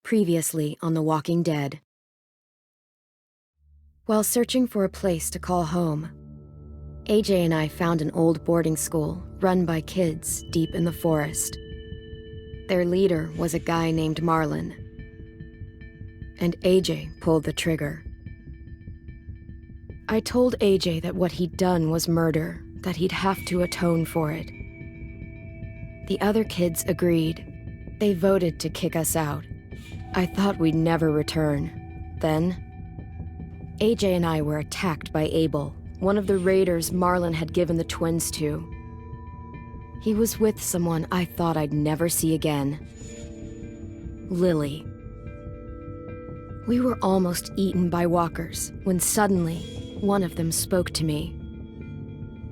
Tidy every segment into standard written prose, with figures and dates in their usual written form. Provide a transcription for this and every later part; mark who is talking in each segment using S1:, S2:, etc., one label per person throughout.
S1: Previously on The Walking Dead. While searching for a place to call home, AJ and I found an old boarding school run by kids deep in the forest. Their leader was a guy named Marlon, and AJ pulled the trigger. I told AJ that what he'd done was murder, that he'd have to atone for it. The other kids agreed. They voted to kick us out. I thought we'd never return. Then, AJ and I were attacked by Abel, one of the raiders Marlon had given the twins to. He was with someone I thought I'd never see again. Lily. We were almost eaten by walkers when suddenly one of them spoke to me.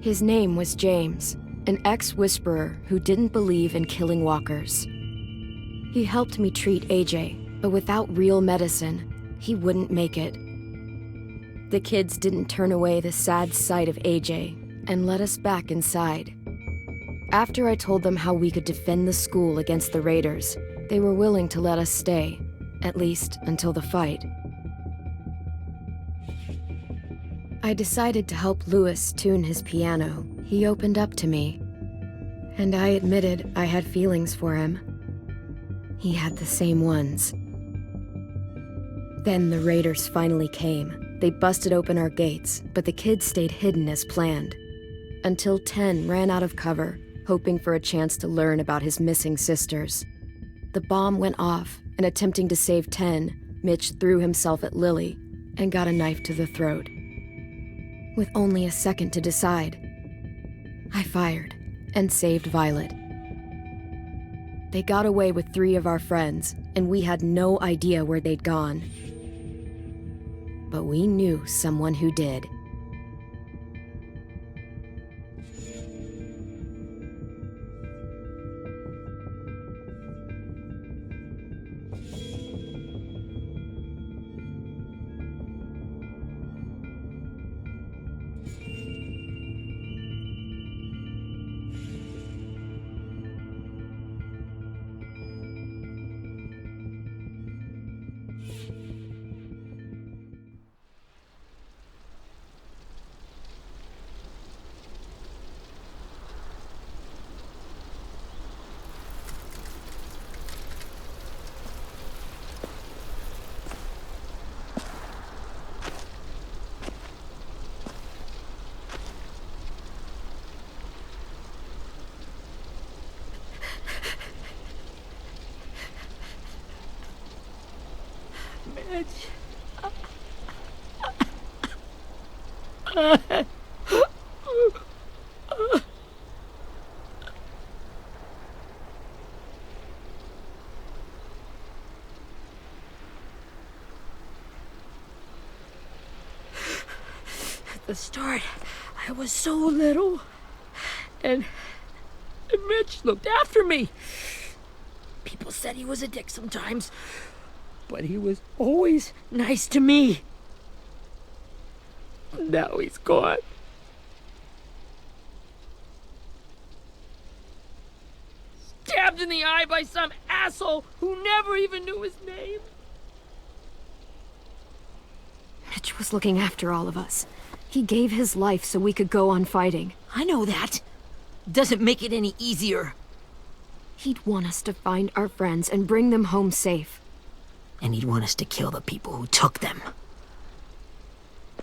S1: His name was James, an ex-whisperer who didn't believe in killing walkers. He helped me treat AJ, but without real medicine, he wouldn't make it. The kids didn't turn away the sad sight of AJ and let us back inside. After I told them how we could defend the school against the raiders, they were willing to let us stay, at least until the fight. I decided to help Louis tune his piano. He opened up to me, and I admitted I had feelings for him. He had the same ones. Then the raiders finally came. They busted open our gates, but the kids stayed hidden as planned, until 10 ran out of cover, hoping for a chance to learn about his missing sisters. The bomb went off, and attempting to save 10, Mitch threw himself at Lily and got a knife to the throat. With only a second to decide, I fired and saved Violet. They got away with 3 of our friends, and we had no idea where they'd gone. But we knew someone who did.
S2: At the start, I was so little, and Mitch looked after me. People said he was a dick sometimes, but he was always nice to me. Now he's gone. Stabbed in the eye by some asshole who never even knew his name.
S1: Mitch was looking after all of us. He gave his life so we could go on fighting.
S2: I know that. Doesn't make it any easier.
S1: He'd want us to find our friends and bring them home safe.
S2: And he'd want us to kill the people who took them.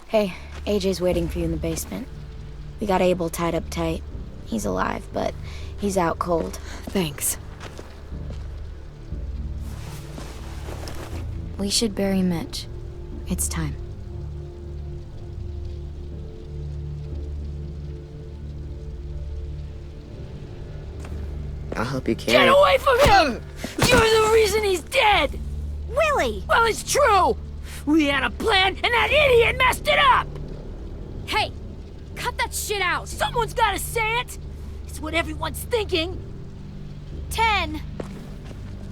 S3: Hey, AJ's waiting for you in the basement. We got Abel tied up tight. He's alive, but he's out cold.
S1: Thanks.
S3: We should bury Mitch. It's time.
S4: I'll help you carry.
S2: Get away from him! You're the reason he's dead!
S5: Willie!
S2: Well, it's true! We had a plan, and that idiot messed it up!
S5: Hey, cut that shit out!
S2: Someone's gotta say it! It's what everyone's thinking.
S5: 10!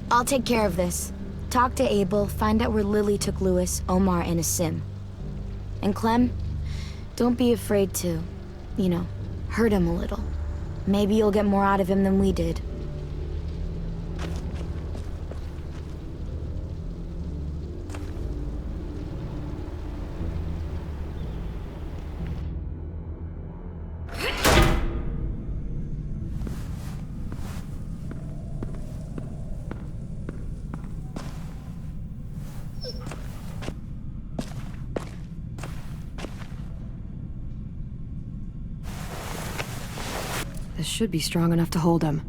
S3: I'll take care of this. Talk to Abel, find out where Lily took Louis, Omar, and Asim. And Clem, don't be afraid to, hurt him a little. Maybe you'll get more out of him than we did.
S1: should be strong enough to hold him.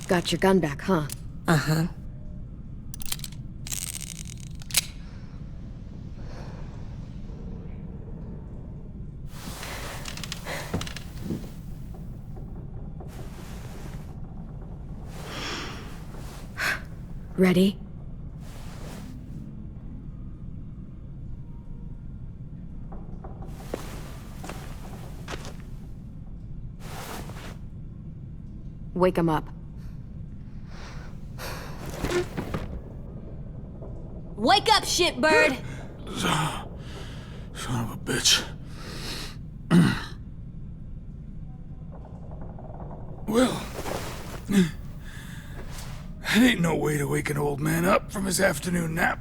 S1: Got your gun back, huh?
S4: Uh-huh.
S1: Ready? Wake him up.
S4: Wake up, shitbird!
S6: Son of a bitch. Well, that ain't no way to wake an old man up from his afternoon nap.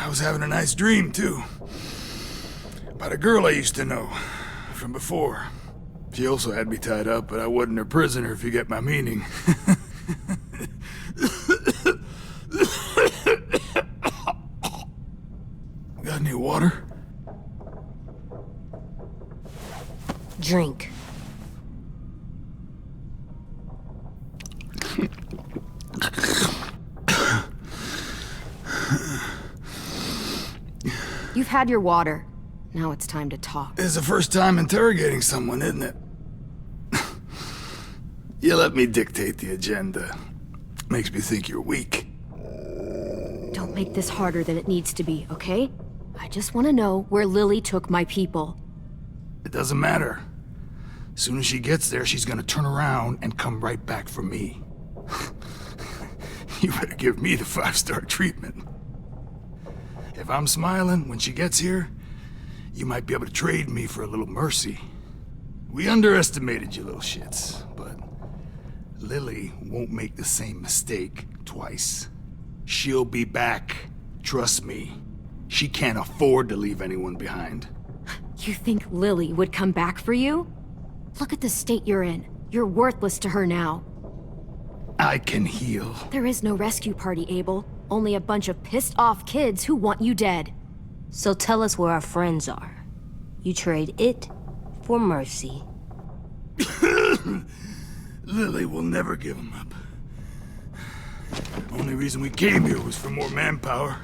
S6: I was having a nice dream, too. About a girl I used to know from before. She also had me tied up, but I wasn't her prisoner, if you get my meaning. Got any water?
S4: Drink.
S1: You've had your water. Now it's time to talk.
S6: It's the first time interrogating someone, isn't it? You let me dictate the agenda. Makes me think you're weak.
S1: Don't make this harder than it needs to be, okay? I just want to know where Lily took my people.
S6: It doesn't matter. As soon as she gets there, she's gonna turn around and come right back for me. You better give me the 5-star treatment. If I'm smiling when she gets here, you might be able to trade me for a little mercy. We underestimated you little shits, but Lily won't make the same mistake twice. She'll be back. Trust me. She can't afford to leave anyone behind.
S1: You think Lily would come back for you? Look at the state you're in. You're worthless to her now.
S6: I can heal.
S1: There is no rescue party, Abel. Only a bunch of pissed-off kids who want you dead.
S4: So tell us where our friends are. You trade it for mercy.
S6: Lily will never give him up. Only reason we came here was for more manpower.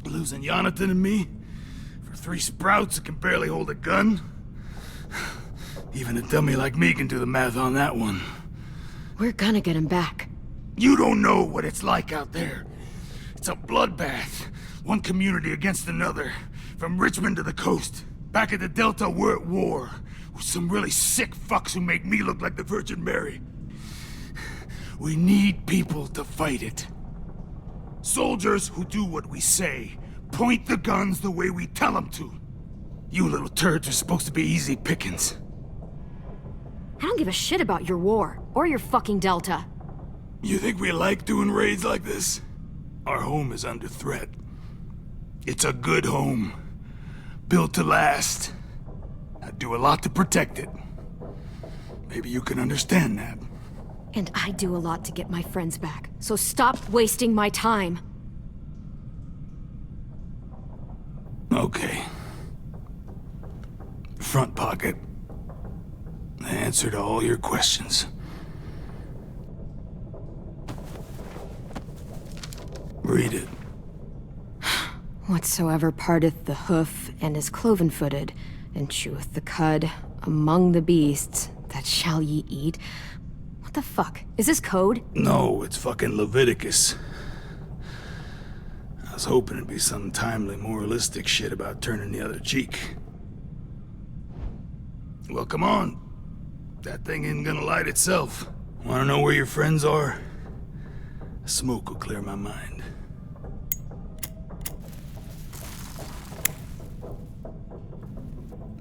S6: Losing Jonathan and me for 3 sprouts that can barely hold a gun. Even a dummy like me can do the math on that one.
S1: We're gonna get him back.
S6: You don't know what it's like out there. It's a bloodbath. One community against another. From Richmond to the coast. Back at the Delta, we're at war. With some really sick fucks who make me look like the Virgin Mary. We need people to fight it. Soldiers who do what we say. Point the guns the way we tell them to. You little turds are supposed to be easy pickings.
S1: I don't give a shit about your war, or your fucking Delta.
S6: You think we like doing raids like this? Our home is under threat. It's a good home. Built to last. I do a lot to protect it. Maybe you can understand that.
S1: And I do a lot to get my friends back, so stop wasting my time.
S6: Okay. Front pocket. The answer to all your questions. Read it.
S1: Whatsoever parteth the hoof and is cloven-footed, and cheweth the cud among the beasts, that shall ye eat. What the fuck? Is this code?
S6: No, it's fucking Leviticus. I was hoping it'd be some timely, moralistic shit about turning the other cheek. Well, come on. That thing isn't gonna light itself. Wanna know where your friends are? Smoke will clear my mind.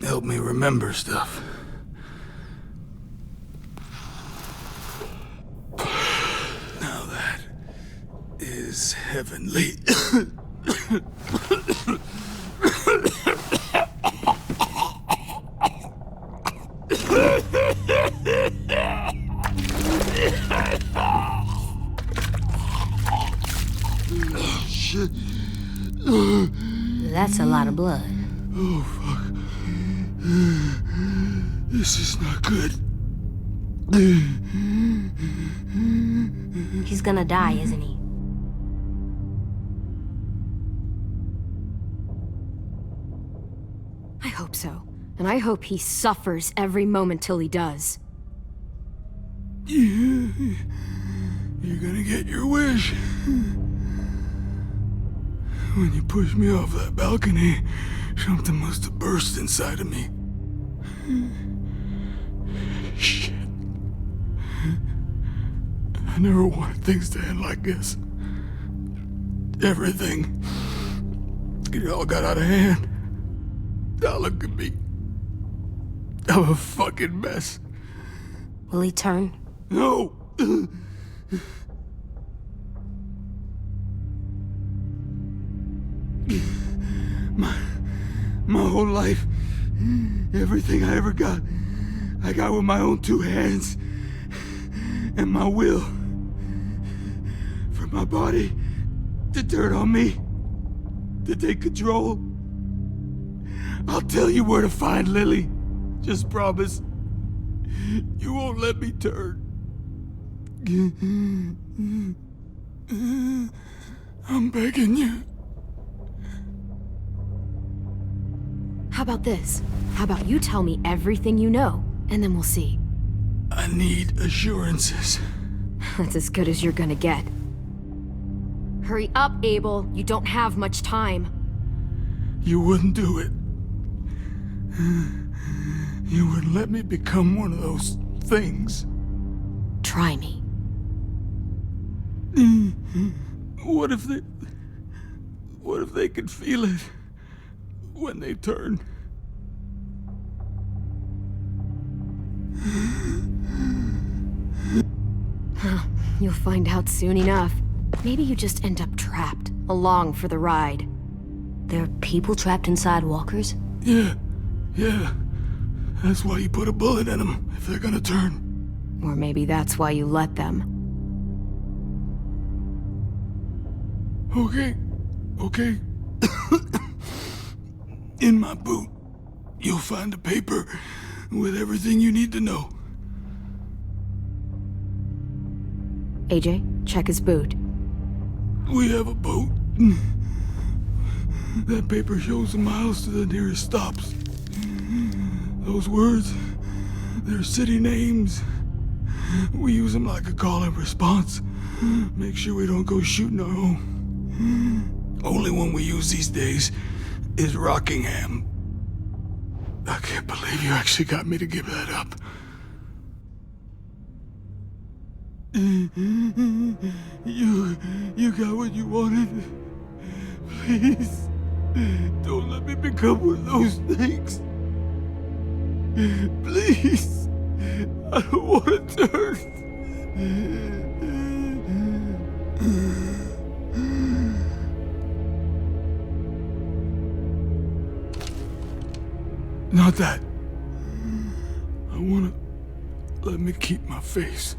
S6: Help me remember stuff. Now that is is heavenly. Shit.
S4: That's a lot of blood.
S6: Oh, fuck. This is not good.
S4: He's gonna die, isn't he?
S1: I hope so. And I hope he suffers every moment till he does.
S6: You're gonna get your wish. When you pushed me off that balcony, something must have burst inside of me. Shit. I never wanted things to end like this. Everything. It all got out of hand. Now look at me. I'm a fucking mess.
S4: Will he turn?
S6: No! My whole life, everything I ever got, I got with my own two hands and my will. For my body to turn on me, to take control. I'll tell you where to find Lily. Just promise. You won't let me turn. I'm begging you.
S1: How about this? How about you tell me everything you know, and then we'll see.
S6: I need assurances.
S1: That's as good as you're gonna get. Hurry up, Abel. You don't have much time.
S6: You wouldn't do it. You wouldn't let me become one of those things.
S1: Try me.
S6: What if they could feel it when they turn?
S1: You'll find out soon enough. Maybe you just end up trapped, along for the ride.
S4: There are people trapped inside walkers?
S6: Yeah. That's why you put a bullet in them, if they're gonna turn.
S1: Or maybe that's why you let them.
S6: Okay. In my boot, you'll find a paper with everything you need to know.
S1: AJ, check his boot.
S6: We have a boat. That paper shows the miles to the nearest stops. Those words, they're city names. We use them like a call and response. Make sure we don't go shooting our own. Only one we use these days is Rockingham. I can't believe you actually got me to give that up. You got what you wanted. Please, don't let me become one of those things. Please, I don't want to turn. Not that. I wanna let me keep my face.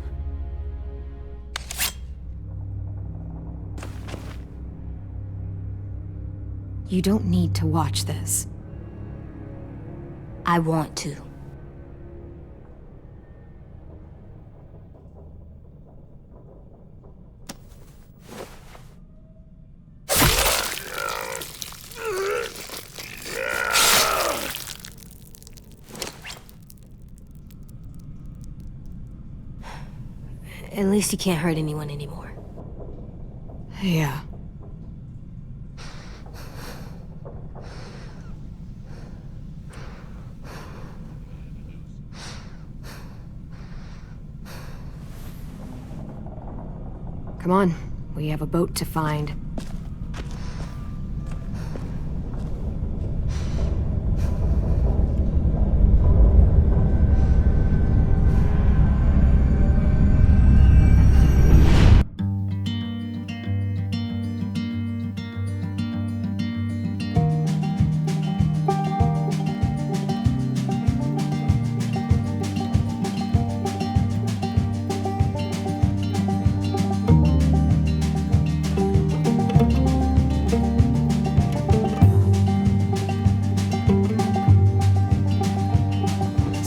S1: You don't need to watch this.
S4: I want to. At least he can't hurt anyone anymore.
S1: Yeah. Come on, we have a boat to find.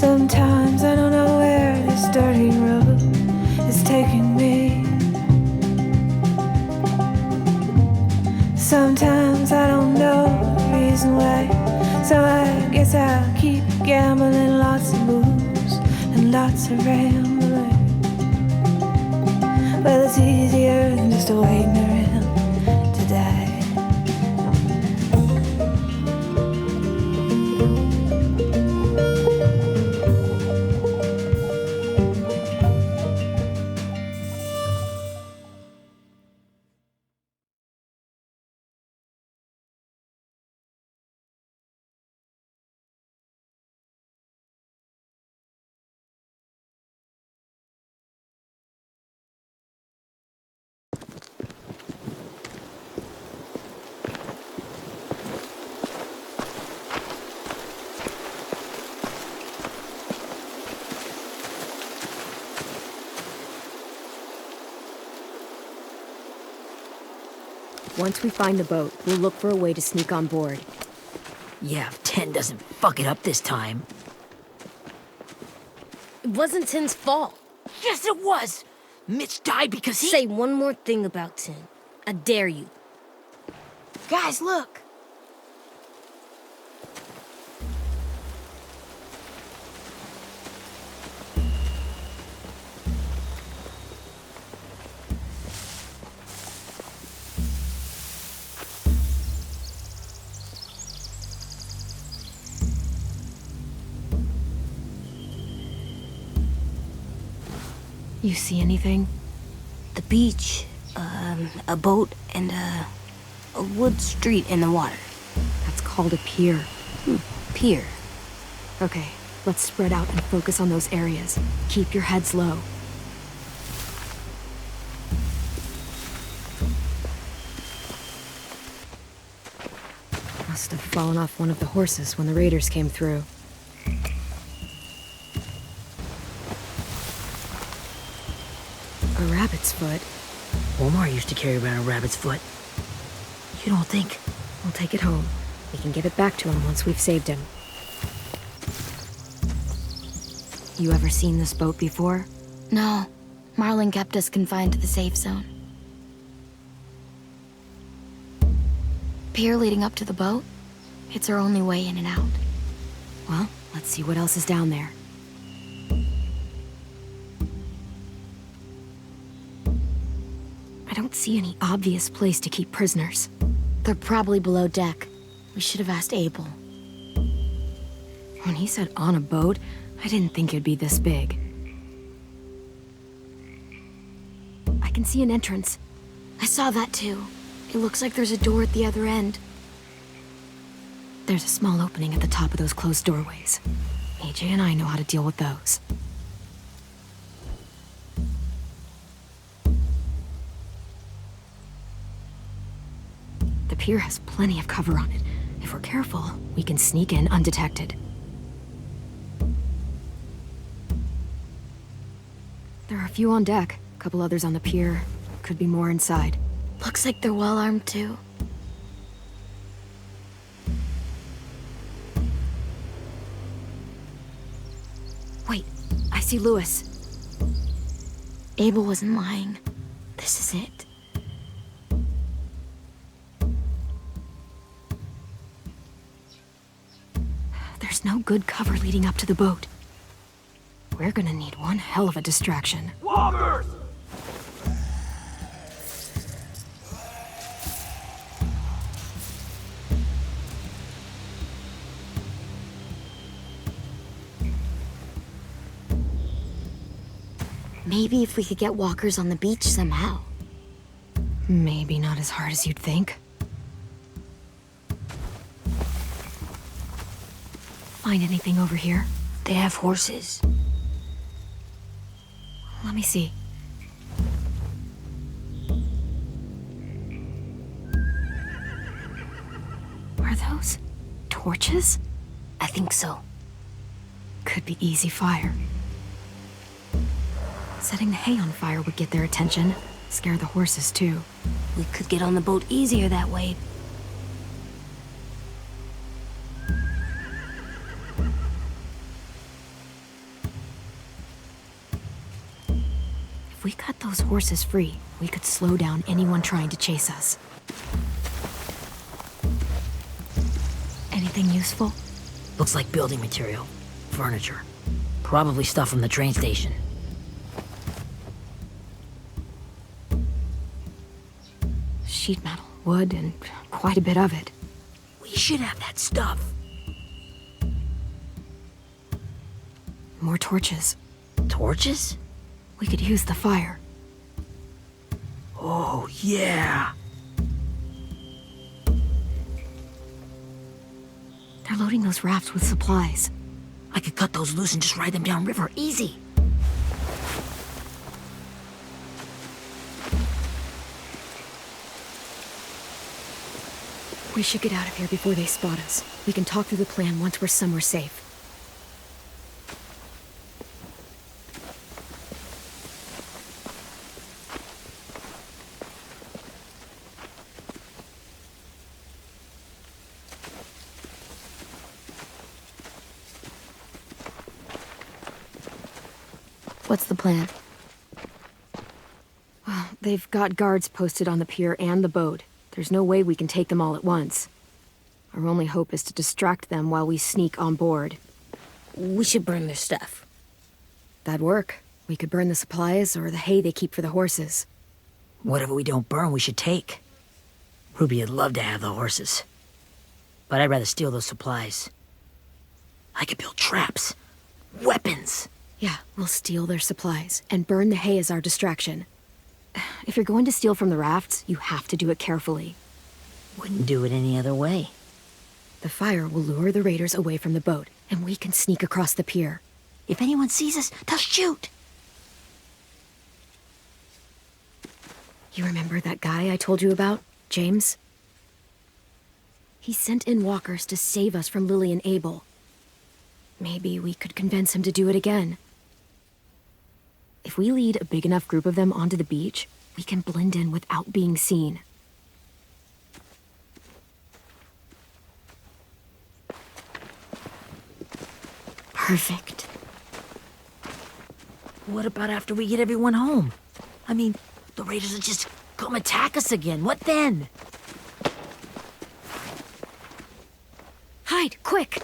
S7: Sometimes I don't know where this dirty road is taking me. Sometimes I don't know the reason why, so I guess I'll keep gambling, lots of moves and lots of rambling. Well, it's easier than just waiting around to die.
S1: Once we find the boat, we'll look for a way to sneak on board.
S2: Yeah, if 10 doesn't fuck it up this time.
S4: It wasn't Tin's fault.
S2: Yes, it was! Mitch died because he—
S4: Say one more thing about Tin. I dare you.
S3: Guys, look!
S1: You see anything?
S4: The beach, a boat, and a wood street in the water.
S1: That's called a pier.
S4: Pier.
S1: Okay, let's spread out and focus on those areas. Keep your heads low. Must have fallen off one of the horses when the raiders came through. A rabbit's foot.
S2: Omar used to carry around a rabbit's foot. You don't think?
S1: We'll take it home. We can give it back to him once we've saved him. You ever seen this boat before?
S3: No, Marlin kept us confined to the safe zone. Pier leading up to the boat? It's our only way in and out.
S1: Well, let's see what else is down there. I don't see any obvious place to keep prisoners.
S3: They're probably below deck. We should have asked Abel.
S1: When he said on a boat, I didn't think it'd be this big. I can see an entrance.
S3: I saw that too. It looks like there's a door at the other end.
S1: There's a small opening at the top of those closed doorways. AJ and I know how to deal with those. The pier has plenty of cover on it. If we're careful, we can sneak in undetected. There are a few on deck, a couple others on the pier. Could be more inside.
S3: Looks like they're well armed too.
S1: Wait, I see Lewis.
S3: Abel wasn't lying. This is it.
S1: There's no good cover leading up to the boat. We're gonna need one hell of a distraction.
S6: Walkers!
S3: Maybe if we could get walkers on the beach somehow.
S1: Maybe not as hard as you'd think. Find anything over here?
S4: They have horses.
S1: Let me see. Are those torches?
S4: I think so.
S1: Could be easy fire. Setting the hay on fire would get their attention. Scare the horses, too.
S4: We could get on the boat easier that way.
S1: If we cut those horses free, we could slow down anyone trying to chase us. Anything useful?
S2: Looks like building material. Furniture. Probably stuff from the train station.
S1: Sheet metal, wood, and quite a bit of it.
S2: We should have that stuff.
S1: More torches.
S2: Torches?
S1: We could use the fire.
S2: Oh, yeah.
S1: They're loading those rafts with supplies.
S2: I could cut those loose and just ride them downriver. Easy.
S1: We should get out of here before they spot us. We can talk through the plan once we're somewhere safe.
S3: What's the plan?
S1: Well, they've got guards posted on the pier and the boat. There's no way we can take them all at once. Our only hope is to distract them while we sneak on board.
S2: We should burn their stuff.
S1: That'd work. We could burn the supplies or the hay they keep for the horses.
S2: Whatever we don't burn, we should take. Ruby would love to have the horses. But I'd rather steal those supplies. I could build traps. Weapons.
S1: Yeah, we'll steal their supplies and burn the hay as our distraction. If you're going to steal from the rafts, you have to do it carefully.
S2: Wouldn't do it any other way.
S1: The fire will lure the raiders away from the boat, and we can sneak across the pier.
S2: If anyone sees us, they'll shoot.
S1: You remember that guy I told you about, James? He sent in walkers to save us from Lily and Abel. Maybe we could convince him to do it again. If we lead a big enough group of them onto the beach, we can blend in without being seen. Perfect.
S2: What about after we get everyone home? I mean, the raiders will just come attack us again. What then?
S1: Hide, quick!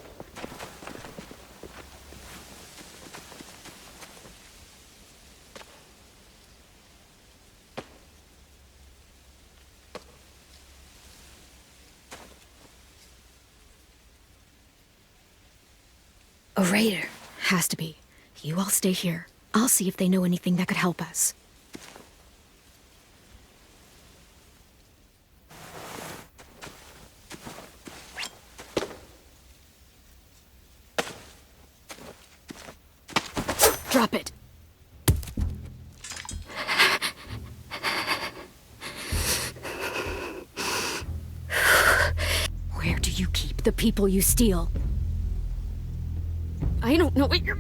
S1: A raider. Has to be. You all stay here. I'll see if they know anything that could help us. Drop it. Where do you keep the people you steal? I don't know what you're...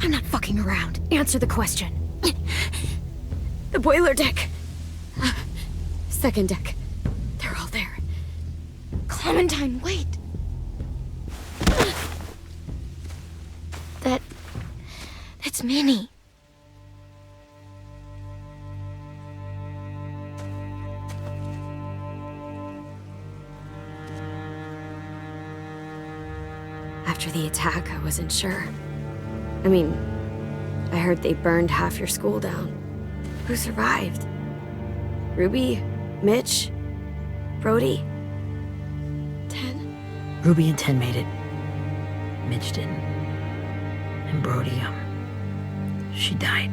S1: I'm not fucking around. Answer the question. The boiler deck. Second deck. They're all there. Clementine, wait.
S3: That's Minnie.
S1: After the attack, I wasn't sure. I mean, I heard they burned half your school down. Who survived? Ruby? Mitch? Brody? 10?
S2: Ruby and 10 made it. Mitch didn't. And Brody, she died.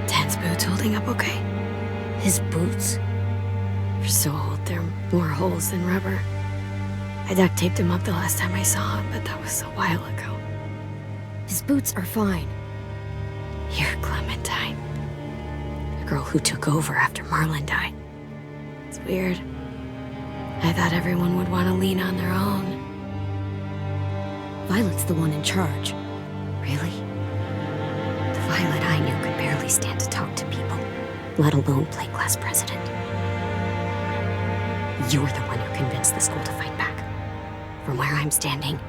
S1: 10's boots holding up okay?
S2: His boots?
S1: They're so old, there are more holes than rubber. I duct taped him up the last time I saw him, but that was a while ago. His boots are fine. You're Clementine. The girl who took over after Marlon died. It's weird. I thought everyone would want to lean on their own. Violet's the one in charge. Really? The Violet I knew could barely stand to talk to people, let alone play class president. You're the one who convinced the school to fight back. From where I'm standing,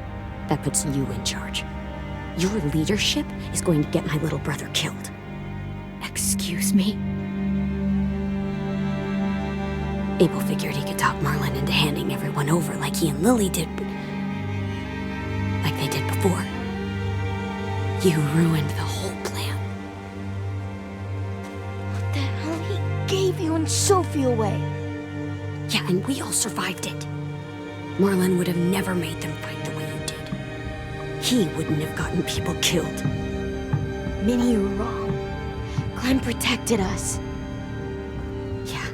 S1: that puts you in charge.
S8: Your leadership is going to get my little brother killed.
S1: Excuse me?
S8: Abel figured he could talk Marlon into handing everyone over like he and Lily did, but like they did before. You ruined the whole plan.
S3: What the hell? He gave you and Sophie away.
S8: Yeah, and we all survived it. Marlon would have never made them fight the way you did. He wouldn't have gotten people killed.
S3: Minnie, you're wrong. Clem protected us.
S8: Yeah.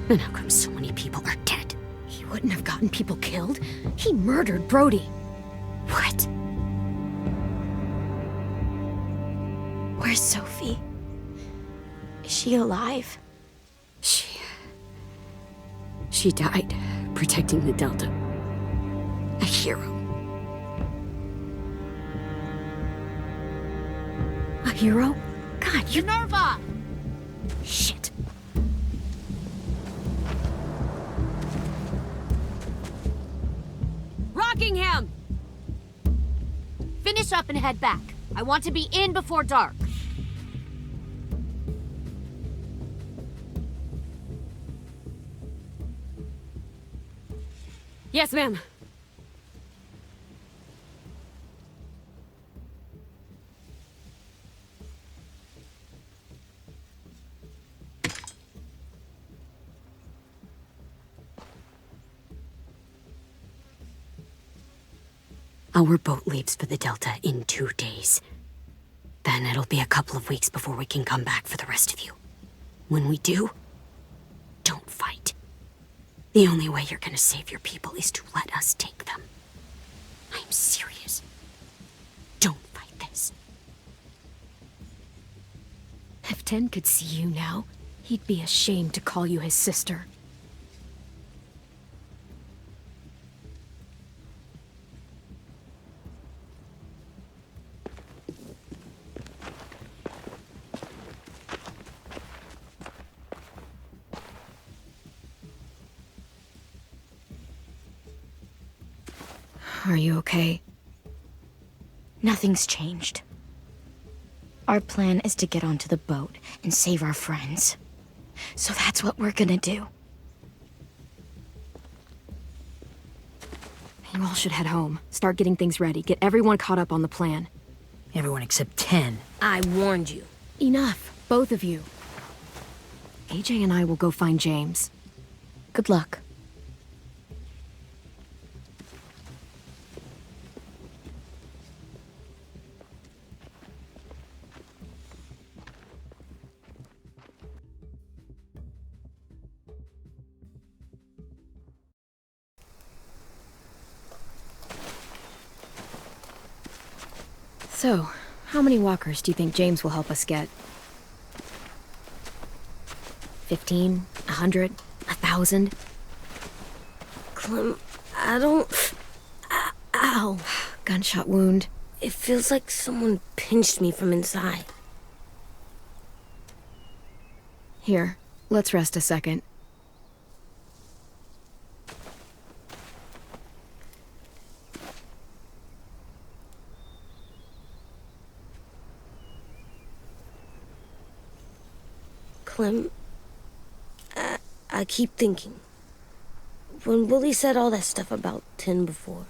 S8: And how come so many people are dead?
S1: He wouldn't have gotten people killed. He murdered Brody.
S8: What?
S3: Where's Sophie? Is she alive?
S8: She died protecting the Delta. A hero.
S1: A hero? God, you...
S5: Minerva!
S8: Shit.
S5: Rockingham! Finish up and head back. I want to be in before dark.
S8: Yes, ma'am. Our boat leaves for the Delta in 2 days. Then it'll be a couple of weeks before we can come back for the rest of you. When we do, don't fight. The only way you're gonna save your people is to let us take them. I'm serious. Don't fight this.
S1: If Ten could see you now, he'd be ashamed to call you his sister. Are you okay?
S3: Nothing's changed. Our plan is to get onto the boat and save our friends. So that's what we're gonna do.
S1: You all should head home. Start getting things ready. Get everyone caught up on the plan.
S2: Everyone except 10.
S4: I warned you.
S1: Enough, both of you. AJ and I will go find James.
S3: Good luck.
S1: So, how many walkers do you think James will help us get? 15? 100? 1,000?
S4: Clem, I don't... Ow.
S1: Gunshot wound.
S4: It feels like someone pinched me from inside.
S1: Here, let's rest a second.
S4: Clem, I keep thinking. When Willie said all that stuff about 10 before,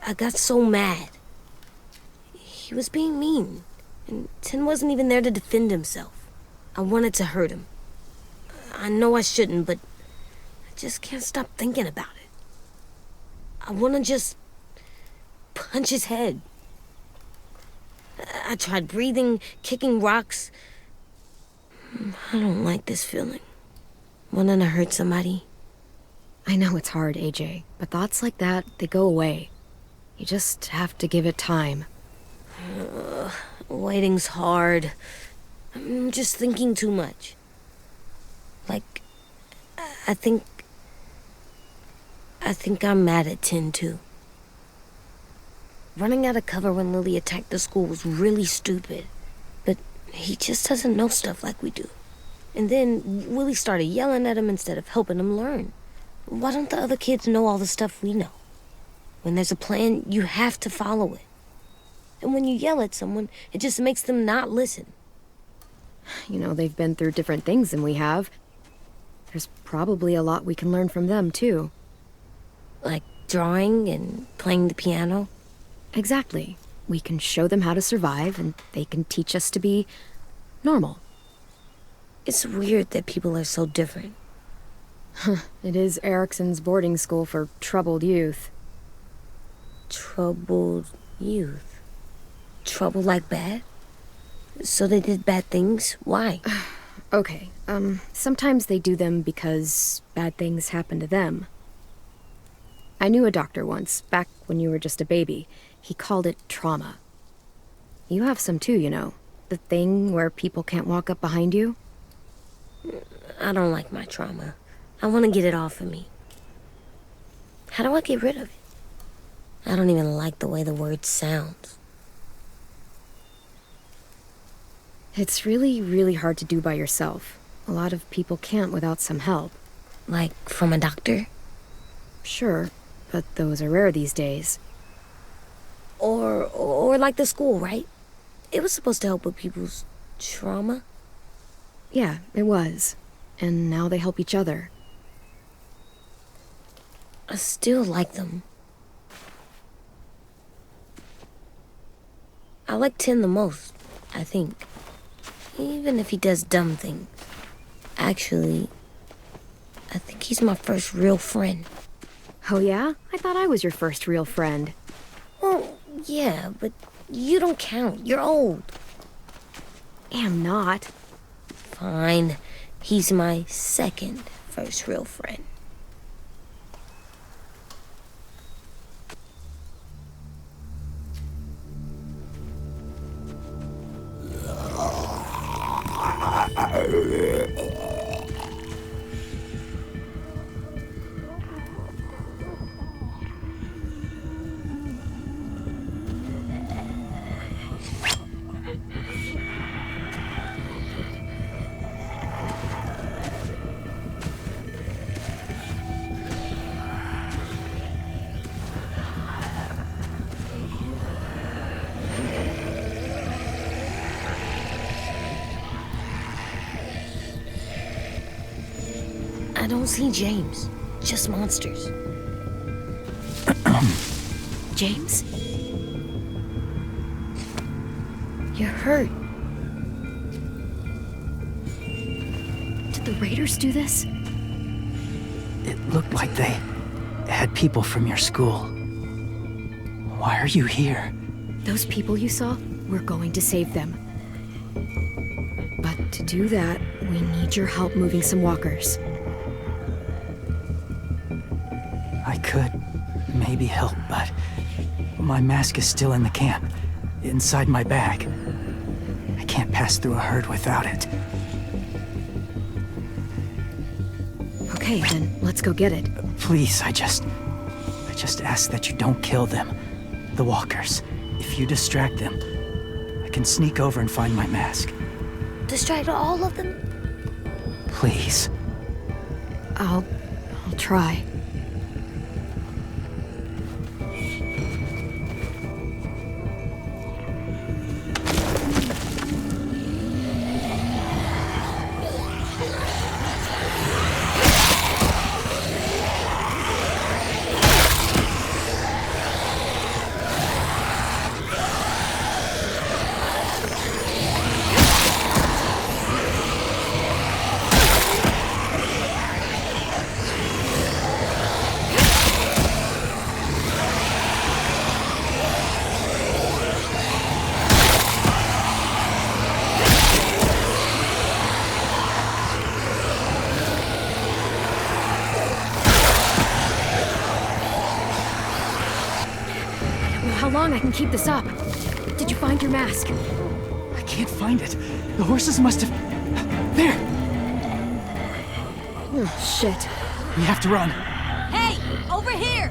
S4: I got so mad. He was being mean, and 10 wasn't even there to defend himself. I wanted to hurt him. I know I shouldn't, but I just can't stop thinking about it. I want to just punch his head. I tried breathing, kicking rocks. I don't like this feeling. Wanting to hurt somebody.
S1: I know it's hard, AJ, but thoughts like that, they go away. You just have to give it time.
S4: Waiting's hard. I'm just thinking too much. Like, I think I'm mad at 10 too. Running out of cover when Lily attacked the school was really stupid. But he just doesn't know stuff like we do. And then Willie started yelling at him instead of helping him learn. Why don't the other kids know all the stuff we know? When there's a plan, you have to follow it. And when you yell at someone, it just makes them not listen.
S1: You know, they've been through different things than we have. There's probably a lot we can learn from them, too.
S4: Like drawing and playing the piano.
S1: Exactly. We can show them how to survive, and they can teach us to be normal.
S4: It's weird that people are so different.
S1: It is Erickson's boarding school for troubled youth.
S4: Troubled youth? Trouble like bad? So they did bad things? Why?
S1: Okay, sometimes they do them because bad things happen to them. I knew a doctor once, back when you were just a baby. He called it trauma. You have some too, you know. The thing where people can't walk up behind you.
S4: I don't like my trauma. I want to get it off of me. How do I get rid of it? I don't even like the way the word sounds.
S1: It's really, really hard to do by yourself. A lot of people can't without some help.
S4: Like from a doctor?
S1: Sure, but those are rare these days.
S4: Or like the school, right? It was supposed to help with people's trauma.
S1: Yeah, it was. And now they help each other.
S4: I still like them. I like Tin the most, I think. Even if he does dumb things. Actually, I think he's my first real friend.
S1: Oh yeah? I thought I was your first real friend.
S4: Well, yeah, but you don't count. You're old.
S1: Am not.
S4: Fine. He's my second first real friend. I don't see James, just monsters.
S1: James?
S4: You're hurt.
S1: Did the raiders do this?
S9: It looked like they had people from your school. Why are you here?
S1: Those people you saw, we're going to save them. But to do that, we need your help moving some walkers.
S9: I could maybe help, but my mask is still in the camp, inside my bag. I can't pass through a herd without it.
S1: Okay, then let's go get it.
S9: Please, I just ask that you don't kill them. The walkers. If you distract them, I can sneak over and find my mask.
S4: Distract all of them?
S9: Please.
S1: I'll try. How long I can keep this up? Did you find your mask?
S9: I can't find it. The horses must have... There!
S1: Oh, shit.
S9: We have to run.
S5: Hey, over here!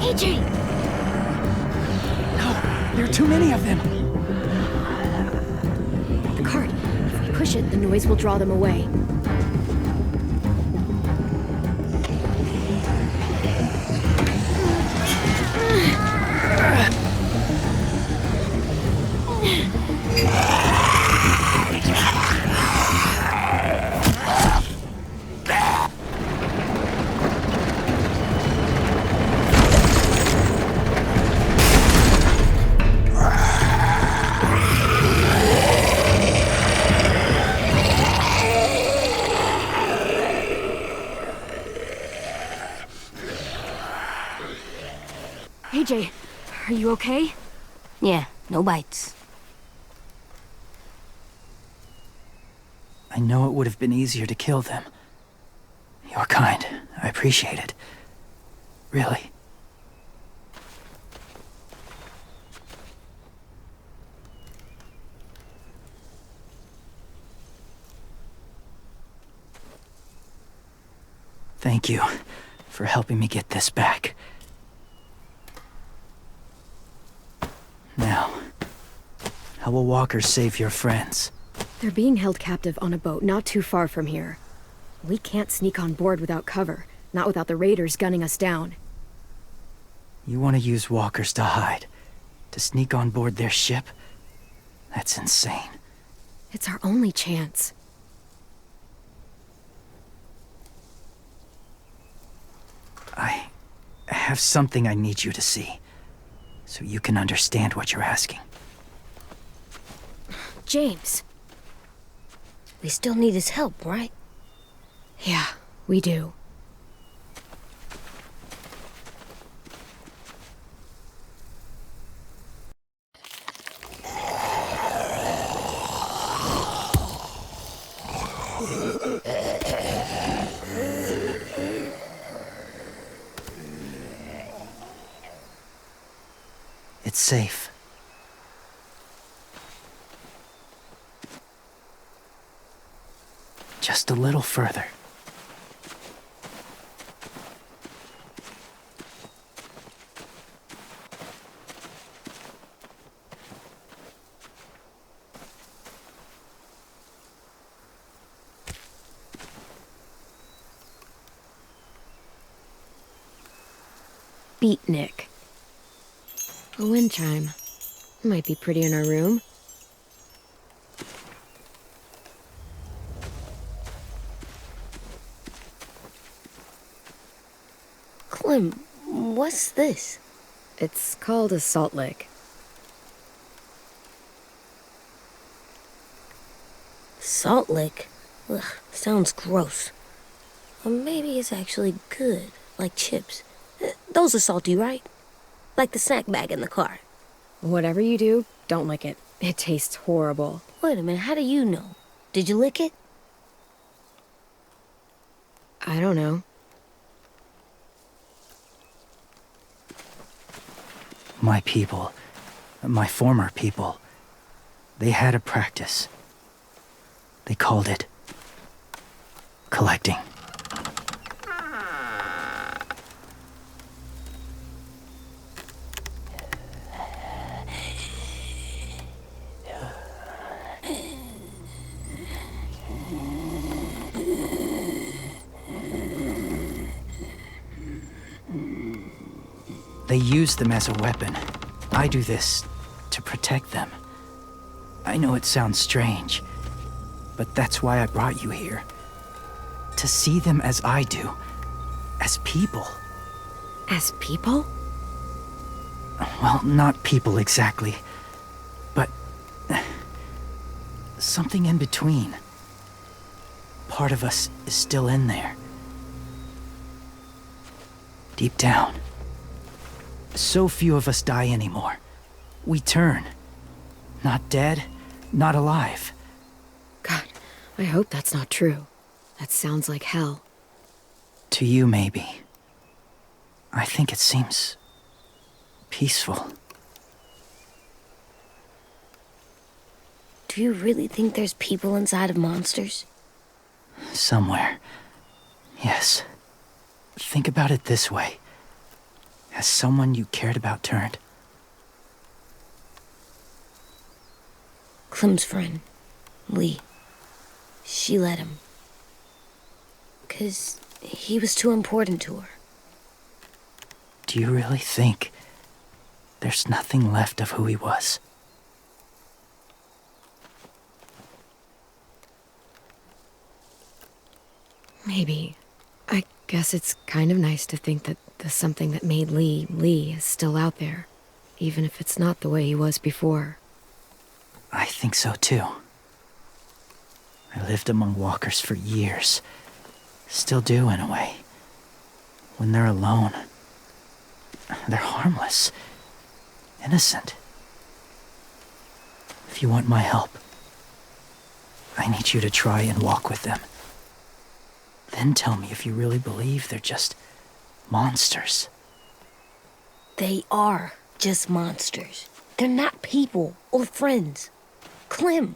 S1: AJ!
S9: No, there are too many of them.
S1: The cart. If we push it, the noise will draw them away. AJ, are you okay?
S4: Yeah, no bites.
S9: I know it would have been easier to kill them. You're kind. I appreciate it. Really. Thank you for helping me get this back. Now, how will walkers save your friends?
S1: They're being held captive on a boat not too far from here. We can't sneak on board without cover, not without the raiders gunning us down.
S9: You want to use walkers to hide? To sneak on board their ship? That's insane.
S1: It's our only chance.
S9: I have something I need you to see, so you can understand what you're asking.
S1: James.
S4: We still need his help, right?
S1: Yeah, we do.
S9: It's safe. Just a little further.
S1: Beatnik. A wind chime. Might be pretty in our room.
S4: Clem, what's this?
S1: It's called a salt lick.
S4: Salt lick? Ugh, sounds gross. Or maybe it's actually good, like chips. Those are salty, right? Like the snack bag in the car.
S1: Whatever you do, don't lick it. It tastes horrible.
S4: Wait a minute, how do you know? Did you lick it?
S1: I don't know.
S9: My people, my former people, they had a practice. They called it collecting. They use them as a weapon. I do this to protect them. I know it sounds strange, but that's why I brought you here. To see them as I do, as people.
S1: As people?
S9: Well, not people exactly, but something in between. Part of us is still in there. Deep down. So few of us die anymore. We turn. Not dead, not alive.
S1: God, I hope that's not true. That sounds like hell.
S9: To you, maybe. I think it seems peaceful.
S4: Do you really think there's people inside of monsters?
S9: Somewhere. Yes. Think about it this way. Has someone you cared about turned?
S4: Clem's friend, Lee. She let him. 'Cause he was too important to her.
S9: Do you really think there's nothing left of who he was?
S1: Maybe. I guess it's kind of nice to think that the something that made Lee, Lee is still out there. Even if it's not the way he was before.
S9: I think so too. I lived among walkers for years. Still do in a way. When they're alone, They're harmless. Innocent. If you want my help, I need you to try and walk with them. Then tell me if you really believe they're just monsters.
S4: They are just monsters. They're not people or friends. Clem,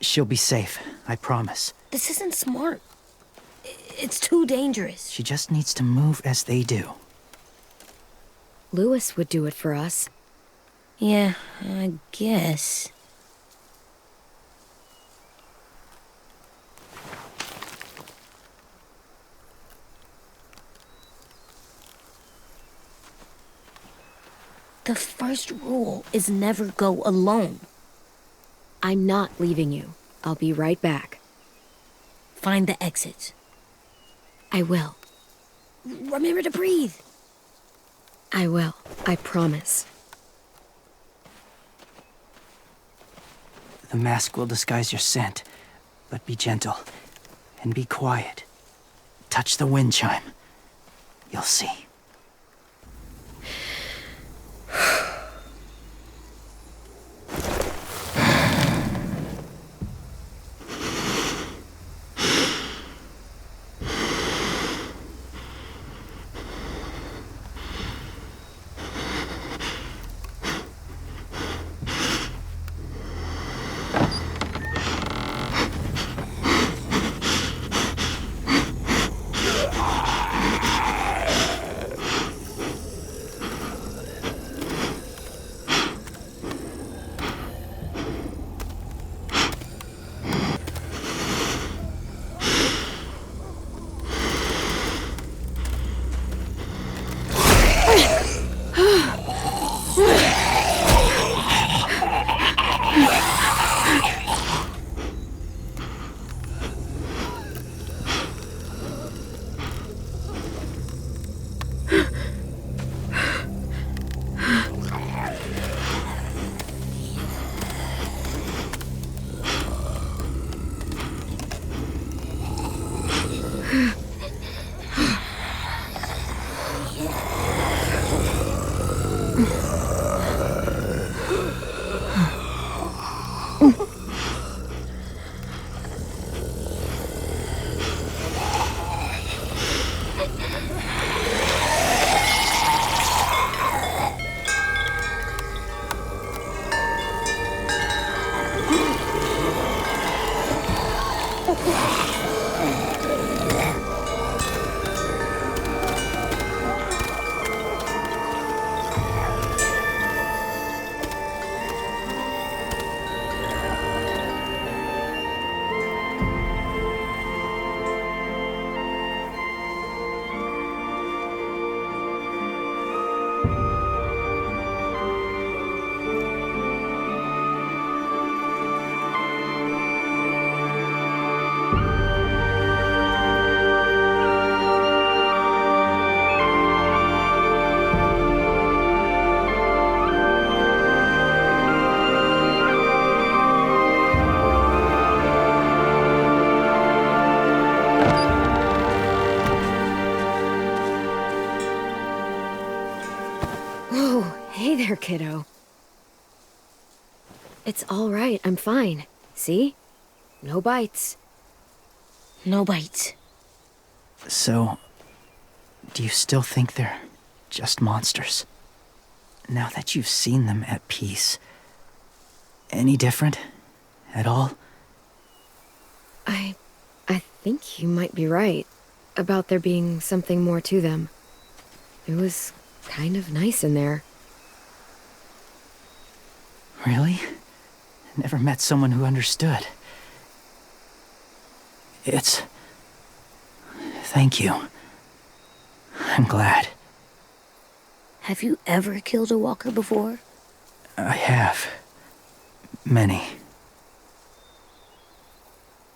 S9: She'll be safe, I promise.
S4: this isn't smart. It's too dangerous.
S9: She just needs to move as they do.
S1: Lewis would do it for us.
S4: Yeah, I guess. The first rule is never go alone.
S1: I'm not leaving you. I'll be right back.
S4: Find the exits.
S1: I will.
S4: Remember to breathe.
S1: I will. I promise.
S9: The mask will disguise your scent, but be gentle and be quiet. Touch the wind chime. You'll see.
S1: Hey there, kiddo. It's all right. I'm fine. See? No bites.
S4: No bites.
S9: So, do you still think they're just monsters? Now that you've seen them at peace, any different at all?
S1: I think you might be right about there being something more to them. It was kind of nice in there.
S9: Really? Never met someone who understood. Thank you. I'm glad.
S4: Have you ever killed a walker before?
S9: I have. Many.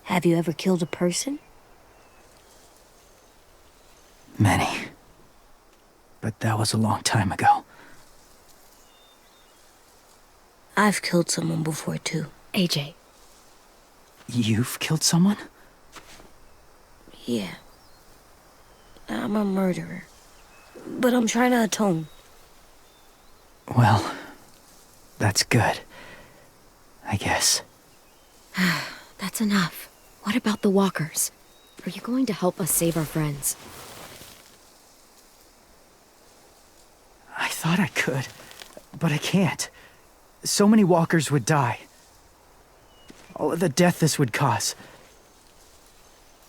S4: Have you ever killed a person?
S9: Many. But that was a long time ago.
S4: I've killed someone before, too.
S1: AJ.
S9: You've killed someone?
S4: Yeah. I'm a murderer. but I'm trying to atone.
S9: Well, that's good. I guess.
S1: That's enough. What about the walkers? Are you going to help us save our friends?
S9: I thought I could, but I can't. So many walkers would die. All of the death this would cause.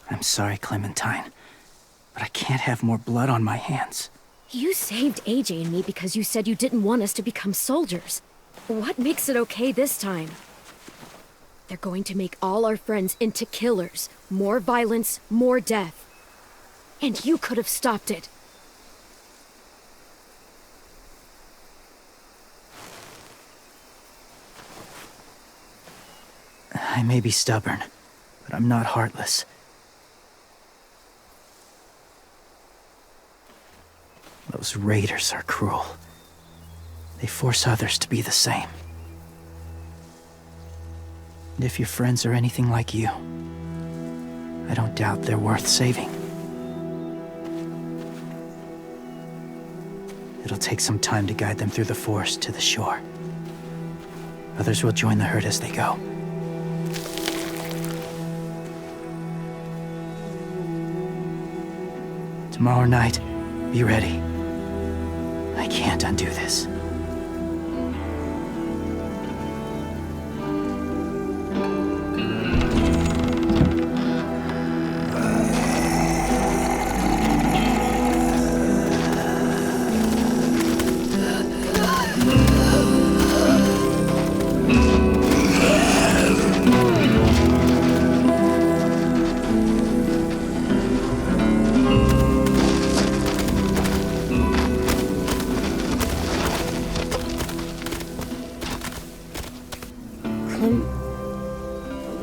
S9: I'm sorry, Clementine, but I can't have more blood on my hands.
S1: You saved AJ and me because you said you didn't want us to become soldiers. What makes it okay this time? They're going to make all our friends into killers. More violence, more death. And you could have stopped it.
S9: I may be stubborn, but I'm not heartless. Those raiders are cruel. They force others to be the same. And if your friends are anything like you, I don't doubt they're worth saving. It'll take some time to guide them through the forest to the shore. Others will join the herd as they go. Tomorrow night, be ready. I can't undo this.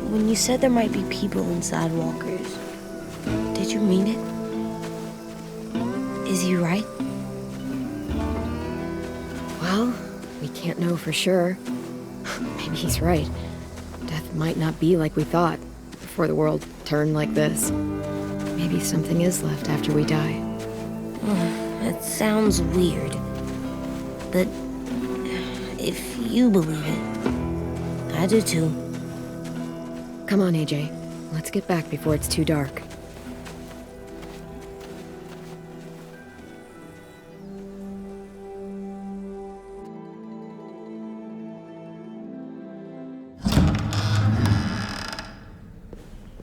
S4: When you said there might be people inside walkers, did you mean it? Is he right?
S1: Well, we can't know for sure. Maybe he's right. Death might not be like we thought before the world turned like this. Maybe something is left after we die.
S4: That sounds weird. But if you believe it, I do too.
S1: Come on, AJ. Let's get back before it's too dark.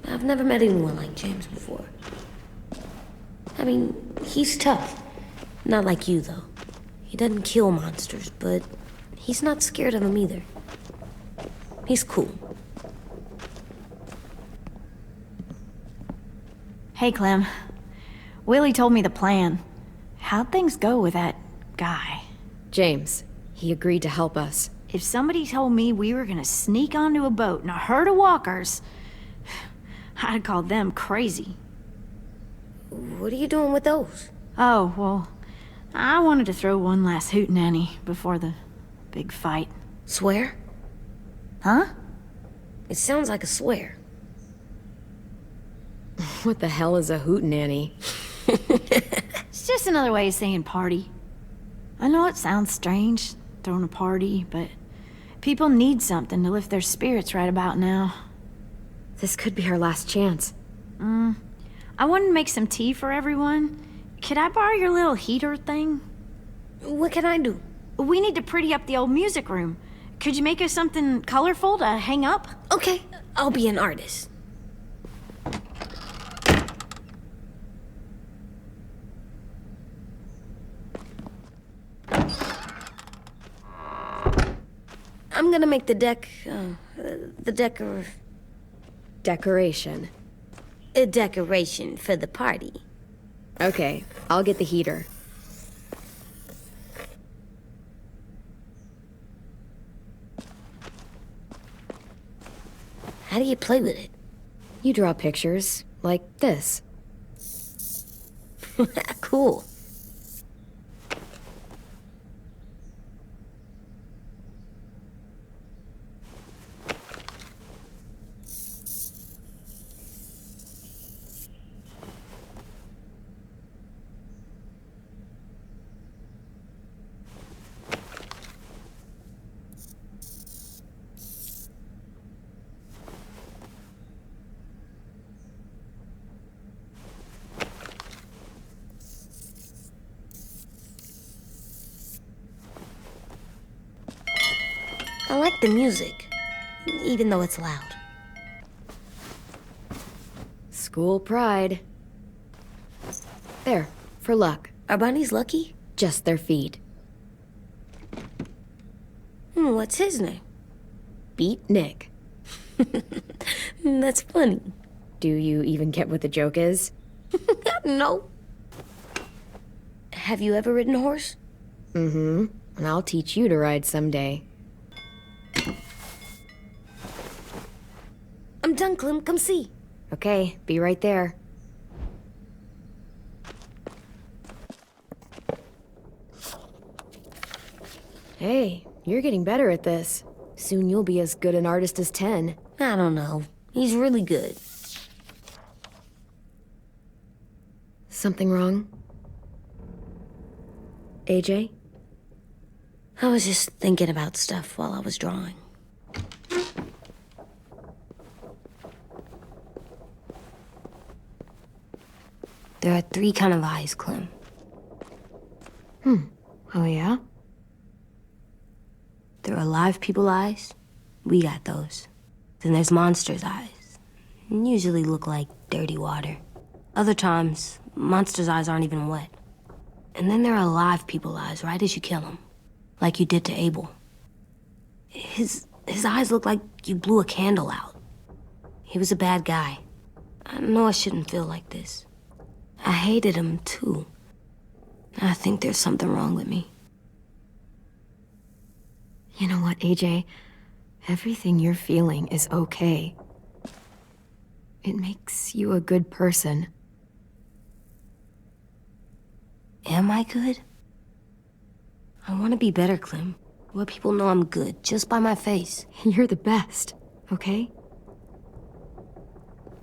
S4: I've never met anyone like James before. I mean, he's tough. Not like you, though. He doesn't kill monsters, but he's not scared of them either. He's cool.
S5: Hey, Clem. Willie told me the plan. How'd things go with that guy?
S1: James, he agreed to help us.
S5: If somebody told me we were gonna sneak onto a boat in a herd of walkers, I'd call them crazy.
S4: What are you doing with those?
S5: Oh, well, I wanted to throw one last hootenanny before the big fight.
S4: Swear?
S5: Huh?
S4: It sounds like a swear.
S1: What the hell is a hootenanny?
S5: It's just another way of saying party. I know it sounds strange, throwing a party, but people need something to lift their spirits right about now.
S1: This could be our last chance.
S5: I wanted to make some tea for everyone. Could I borrow your little heater thing?
S4: What can I do?
S5: We need to pretty up the old music room. Could you make us something colorful to hang up?
S4: Okay, I'll be an artist. I'm gonna make the
S1: Decoration.
S4: a decoration for the party.
S1: Okay, I'll get the heater.
S4: How do you play with it?
S1: You draw pictures, like this.
S4: Cool. I like the music, even though it's loud.
S1: School pride. There, for luck.
S4: Are bunnies lucky?
S1: Just their feet.
S4: What's his name?
S1: Beat Nick.
S4: That's funny.
S1: Do you even get what the joke is?
S4: No. Have you ever ridden a horse?
S1: Mm-hmm. And I'll teach you to ride someday.
S4: I'm done, Clem. Come see.
S1: Okay, be right there. Hey, you're getting better at this. Soon you'll be as good an artist as 10.
S4: I don't know. He's really good.
S1: Something wrong? AJ?
S4: I was just thinking about stuff while I was drawing. There are 3 kinds of eyes, Clem.
S1: Oh yeah?
S4: There are live people eyes. We got those. Then there's monsters' eyes. Usually look like dirty water. Other times, monsters' eyes aren't even wet. And then there are live people eyes right as you kill them. Like you did to Abel. His eyes look like you blew a candle out. He was a bad guy. I know I shouldn't feel like this. I hated him, too. I think there's something wrong with me.
S1: You know what, AJ? Everything you're feeling is okay. It makes you a good person.
S4: Am I good? I want to be better, Clem. Let people know I'm good, just by my face.
S1: You're the best, okay?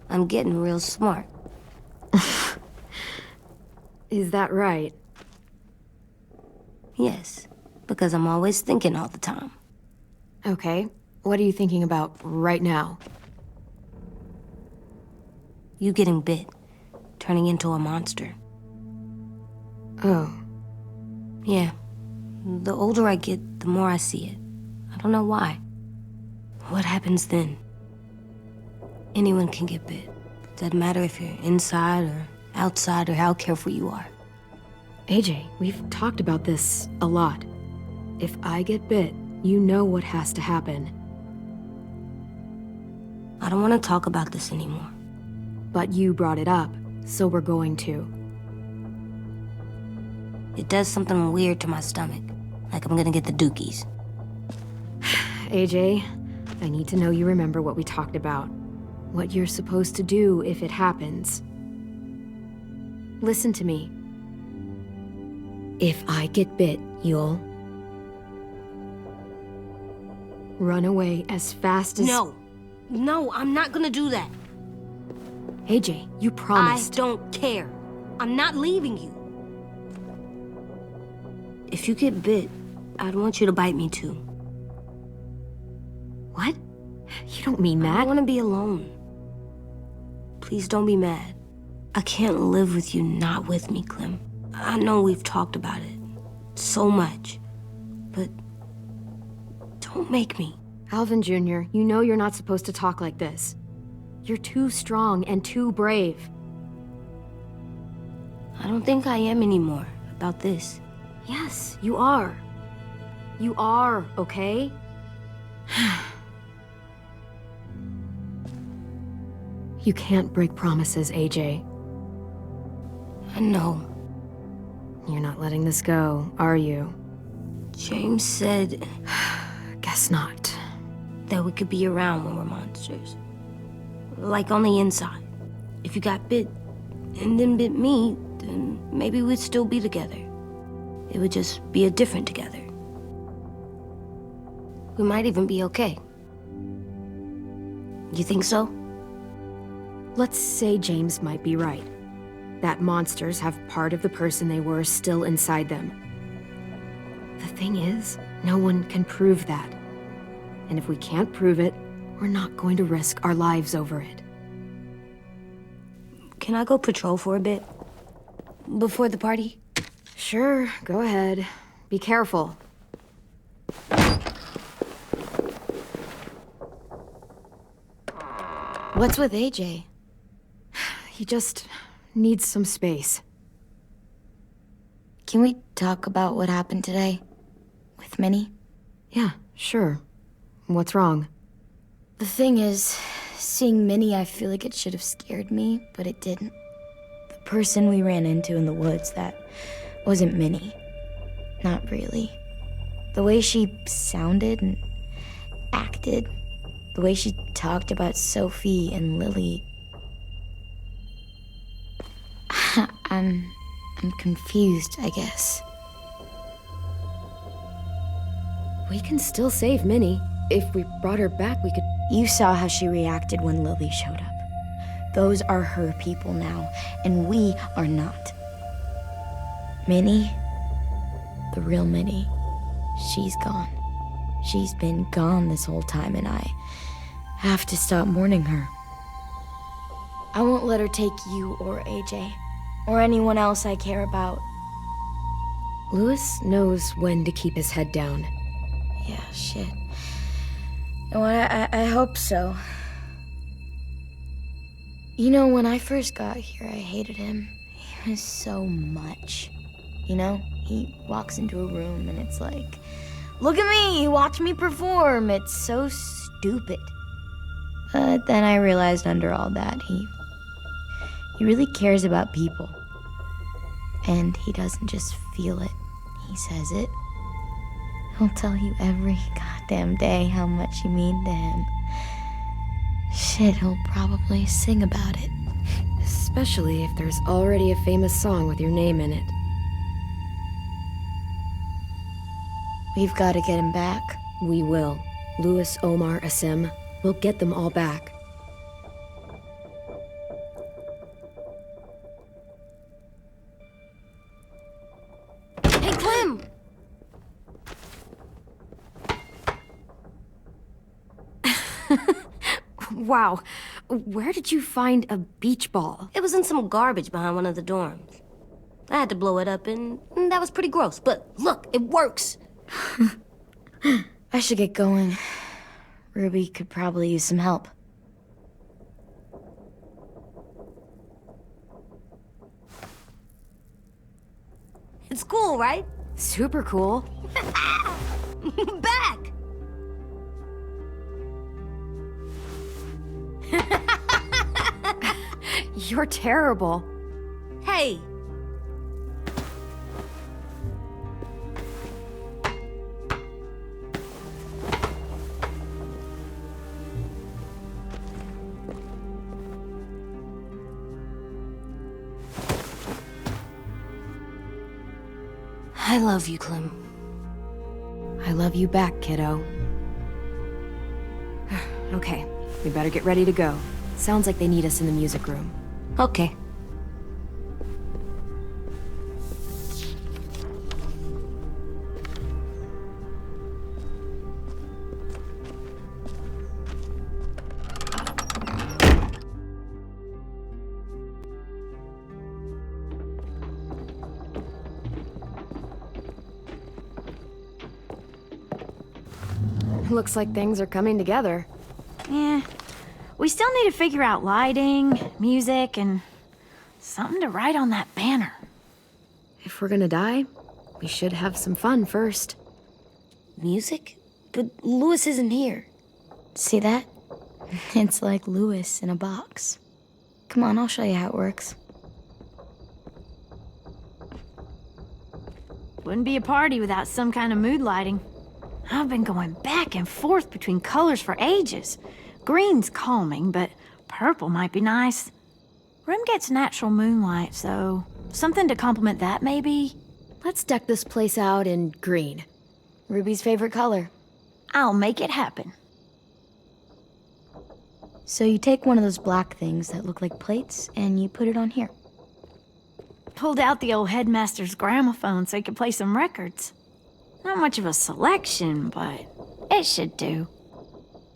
S4: I'm getting real smart.
S1: Is that right?
S4: Yes, because I'm always thinking all the time.
S1: Okay, what are you thinking about right now?
S4: You getting bit, turning into a monster.
S1: Oh.
S4: Yeah. The older I get, the more I see it. I don't know why. What happens then? Anyone can get bit. Doesn't matter if you're inside or outside or how careful you are.
S1: AJ, we've talked about this a lot. If I get bit, you know what has to happen.
S4: I don't want to talk about this anymore.
S1: But you brought it up, so we're going to.
S4: It does something weird to my stomach. Like I'm gonna get the dookies.
S1: AJ, I need to know you remember what we talked about. What you're supposed to do if it happens. Listen to me. If I get bit, you'll run away as fast as...
S4: No, I'm not gonna do that.
S1: AJ, you promised.
S4: I don't care. I'm not leaving you. If you get bit, I'd want you to bite me too.
S1: What? You don't mean that.
S4: I want to be alone. Please don't be mad. I can't live with you not with me, Clem. I know we've talked about it so much, but don't make me.
S1: Alvin Jr., you know you're not supposed to talk like this. You're too strong and too brave.
S4: I don't think I am anymore about this.
S1: Yes, you are. You are, okay? You can't break promises, AJ.
S4: I know.
S1: You're not letting this go, are you?
S4: James said
S1: Guess not.
S4: that we could be around when we're monsters. Like on the inside. If you got bit and then bit me, then maybe we'd still be together. It would just be a different together. We might even be okay. You think so?
S1: Let's say James might be right. That monsters have part of the person they were still inside them. The thing is, no one can prove that. And if we can't prove it, we're not going to risk our lives over it.
S4: Can I go patrol for a bit? Before the party?
S1: Sure, go ahead. Be careful.
S3: What's with AJ?
S1: He just needs some space.
S3: Can we talk about what happened today? With Minnie?
S1: Yeah, sure. What's wrong?
S3: The thing is, seeing Minnie, I feel like it should have scared me, but it didn't. The person we ran into in the woods, that wasn't Minnie. Not really. The way she sounded and acted, the way she talked about Sophie and Lily. I'm confused, I guess.
S1: We can still save Minnie. If we brought her back, we could...
S3: You saw how she reacted when Lily showed up. Those are her people now, and we are not. Minnie, the real Minnie, she's gone. She's been gone this whole time, and I have to stop mourning her. I won't let her take you or AJ, or anyone else I care about.
S1: Louis knows when to keep his head down.
S3: Yeah, shit. Well, I hope so. You know, when I first got here, I hated him. He was so much. You know, he walks into a room and it's like, look at me, watch me perform. It's so stupid. But then I realized under all that, he really cares about people. And he doesn't just feel it, he says it. He'll tell you every goddamn day how much you mean to him. Shit, he'll probably sing about it.
S1: Especially if there's already a famous song with your name in it.
S3: We've got to get him back.
S1: We will. Louis, Omar, Asim. We'll get them all back.
S4: Hey, Clem!
S1: Wow. Where did you find a beach ball?
S4: It was in some garbage behind one of the dorms. I had to blow it up, and that was pretty gross. But look, it works.
S3: I should get going. Ruby could probably use some help.
S4: It's cool, right?
S1: Super cool.
S4: Back!
S1: You're terrible.
S4: Hey! I love you, Clem.
S1: I love you back, kiddo. Okay, we better get ready to go. Sounds like they need us in the music room.
S4: Okay.
S1: Looks like things are coming together.
S5: Yeah. We still need to figure out lighting, music, and something to write on that banner.
S1: If we're gonna die, we should have some fun first.
S4: Music? But Louis isn't here.
S3: See that? It's like Louis in a box. Come on, I'll show you how it works.
S5: Wouldn't be a party without some kind of mood lighting. I've been going back and forth between colors for ages. Green's calming, but purple might be nice. Room gets natural moonlight, so something to complement that, maybe?
S1: Let's deck this place out in green.
S3: Ruby's favorite color.
S5: I'll make it happen.
S3: So you take one of those black things that look like plates, and you put it on here.
S5: Pulled out the old headmaster's gramophone so he could play some records. Not much of a selection, but it should do.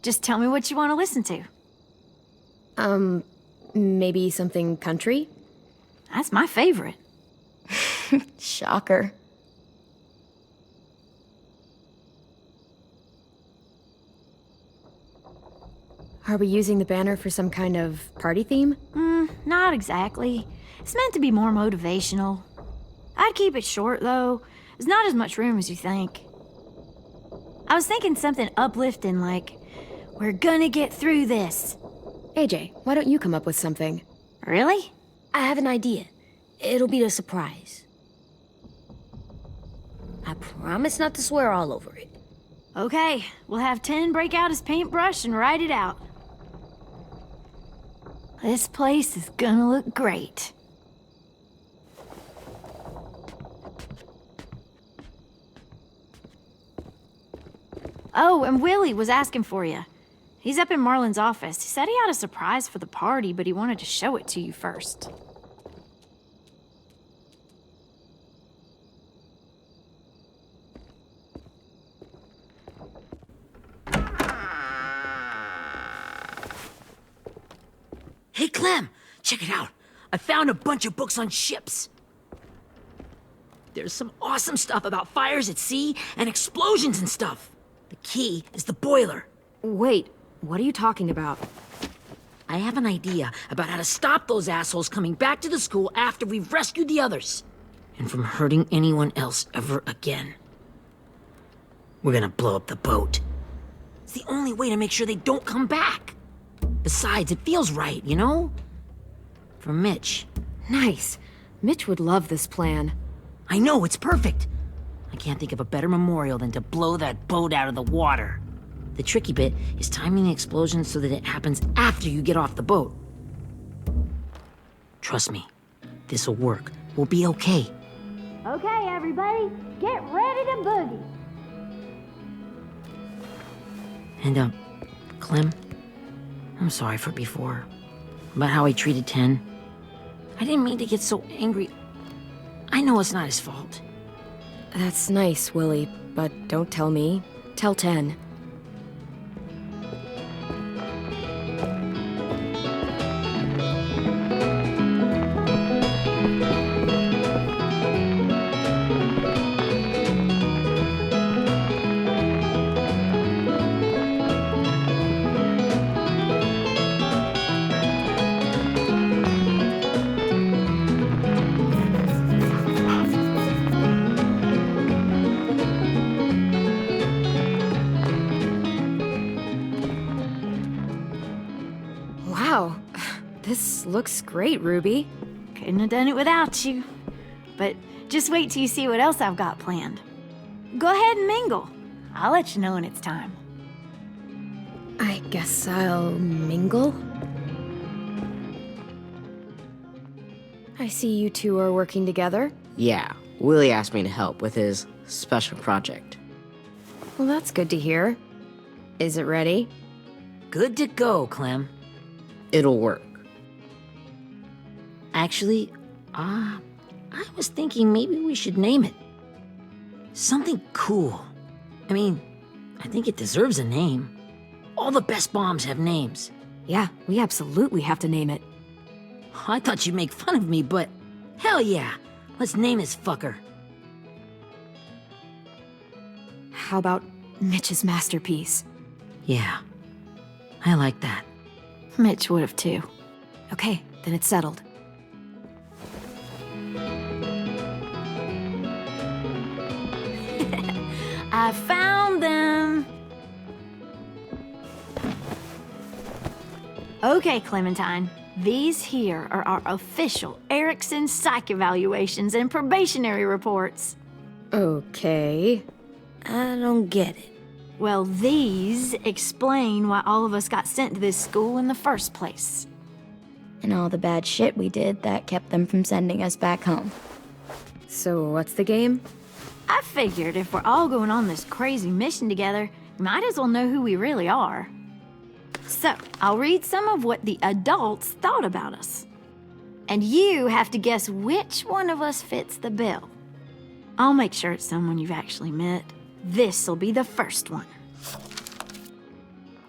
S5: Just tell me what you want to listen to.
S1: Maybe something country?
S5: That's my favorite.
S3: Shocker.
S1: Are we using the banner for some kind of party theme?
S5: Not exactly. It's meant to be more motivational. I'd keep it short, though. There's not as much room as you think. I was thinking something uplifting like, "We're gonna get through this."
S1: AJ, why don't you come up with something?
S5: Really?
S4: I have an idea. It'll be a surprise. I promise not to swear all over it.
S5: Okay, we'll have 10 break out his paintbrush and write it out. This place is gonna look great. Oh, and Willie was asking for you. He's up in Marlin's office. He said he had a surprise for the party, but he wanted to show it to you first.
S2: Hey, Clem, check it out. I found a bunch of books on ships. There's some awesome stuff about fires at sea and explosions and stuff. The key is the boiler.
S1: Wait, what are you talking about?
S2: I have an idea about how to stop those assholes coming back to the school after we've rescued the others. And from hurting anyone else ever again. We're gonna blow up the boat. It's the only way to make sure they don't come back. Besides, it feels right, you know? For Mitch.
S1: Nice. Mitch would love this plan.
S2: I know, it's perfect. I can't think of a better memorial than to blow that boat out of the water. The tricky bit is timing the explosion so that it happens after you get off the boat. Trust me, this'll work. We'll be okay.
S5: Okay, everybody, get ready to boogie.
S2: And, Clem, I'm sorry for before. About how I treated Ten. I didn't mean to get so angry. I know it's not his fault.
S1: That's nice, Willie, but don't tell me. Tell 10. Wow, this looks great, Ruby.
S5: Couldn't have done it without you. But just wait till you see what else I've got planned. Go ahead and mingle. I'll let you know when it's time.
S1: I guess I'll mingle? I see you two are working together.
S10: Yeah, Willie asked me to help with his special project.
S1: Well, that's good to hear. Is it ready?
S2: Good to go, Clem.
S10: It'll work.
S2: Actually, I was thinking maybe we should name it. Something cool. I mean, I think it deserves a name. All the best bombs have names.
S1: Yeah, we absolutely have to name it.
S2: I thought you'd make fun of me, but hell yeah. Let's name this fucker.
S1: How about Mitch's masterpiece?
S2: Yeah, I like that.
S5: Mitch would have too.
S1: Okay, then it's settled.
S5: I found them! Okay, Clementine. These here are our official Erickson psych evaluations and probationary reports.
S1: Okay.
S4: I don't get it.
S5: Well, these explain why all of us got sent to this school in the first place.
S3: And all the bad shit we did that kept them from sending us back home.
S1: So what's the game?
S5: I figured if we're all going on this crazy mission together, we might as well know who we really are. So, I'll read some of what the adults thought about us. And you have to guess which one of us fits the bill. I'll make sure it's someone you've actually met. This'll be the first one.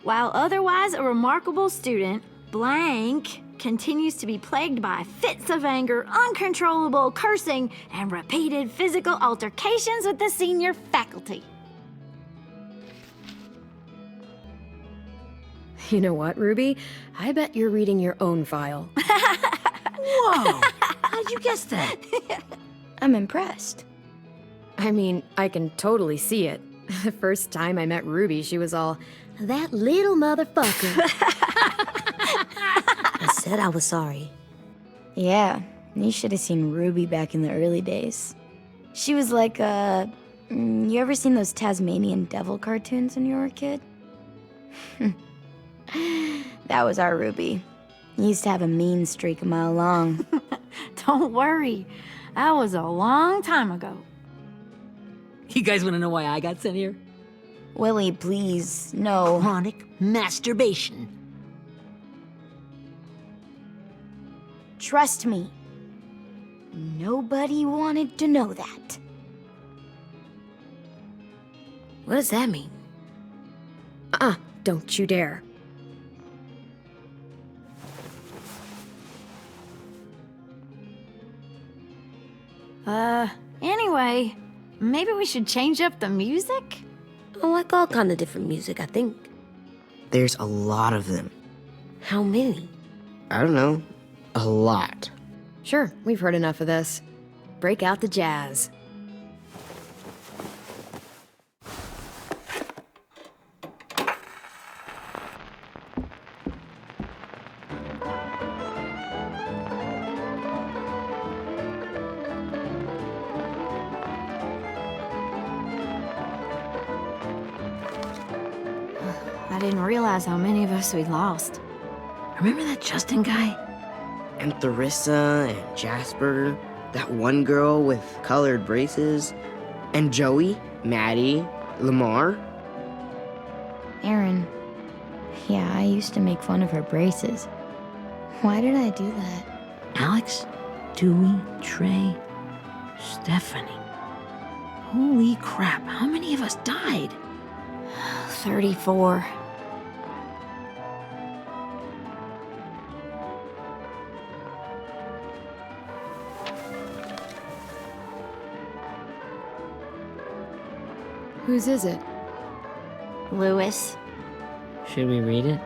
S5: While otherwise a remarkable student, blank continues to be plagued by fits of anger, uncontrollable cursing, and repeated physical altercations with the senior faculty.
S1: You know what, Ruby? I bet you're reading your own file.
S2: Whoa! How'd you guess that?
S3: I'm impressed.
S1: I mean, I can totally see it. The first time I met Ruby, she was all, "That little motherfucker."
S4: I said I was sorry.
S3: Yeah, you should have seen Ruby back in the early days. She was like, you ever seen those Tasmanian devil cartoons when you were a kid? That was our Ruby. He used to have a mean streak a mile long.
S5: Don't worry. That was a long time ago.
S2: You guys want to know why I got sent here?
S3: Willie, please, no.
S2: Chronic masturbation.
S3: Trust me. Nobody wanted to know that.
S4: What does that mean?
S1: Don't you dare.
S5: Anyway, maybe we should change up the music?
S4: I like all kind of different music, I think.
S10: There's a lot of them.
S4: How many?
S10: I don't know. A lot.
S1: Sure, we've heard enough of this. Break out the jazz.
S5: I didn't realize how many of us we'd lost.
S2: Remember that Justin guy?
S10: And Theresa and Jasper, that one girl with colored braces, and Joey, Maddie, Lamar.
S3: Aaron. Yeah, I used to make fun of her braces. Why did I do that?
S2: Alex, Dewey, Trey, Stephanie. Holy crap, how many of us died?
S5: 34.
S1: Whose is it?
S3: Lewis.
S10: Should we read it?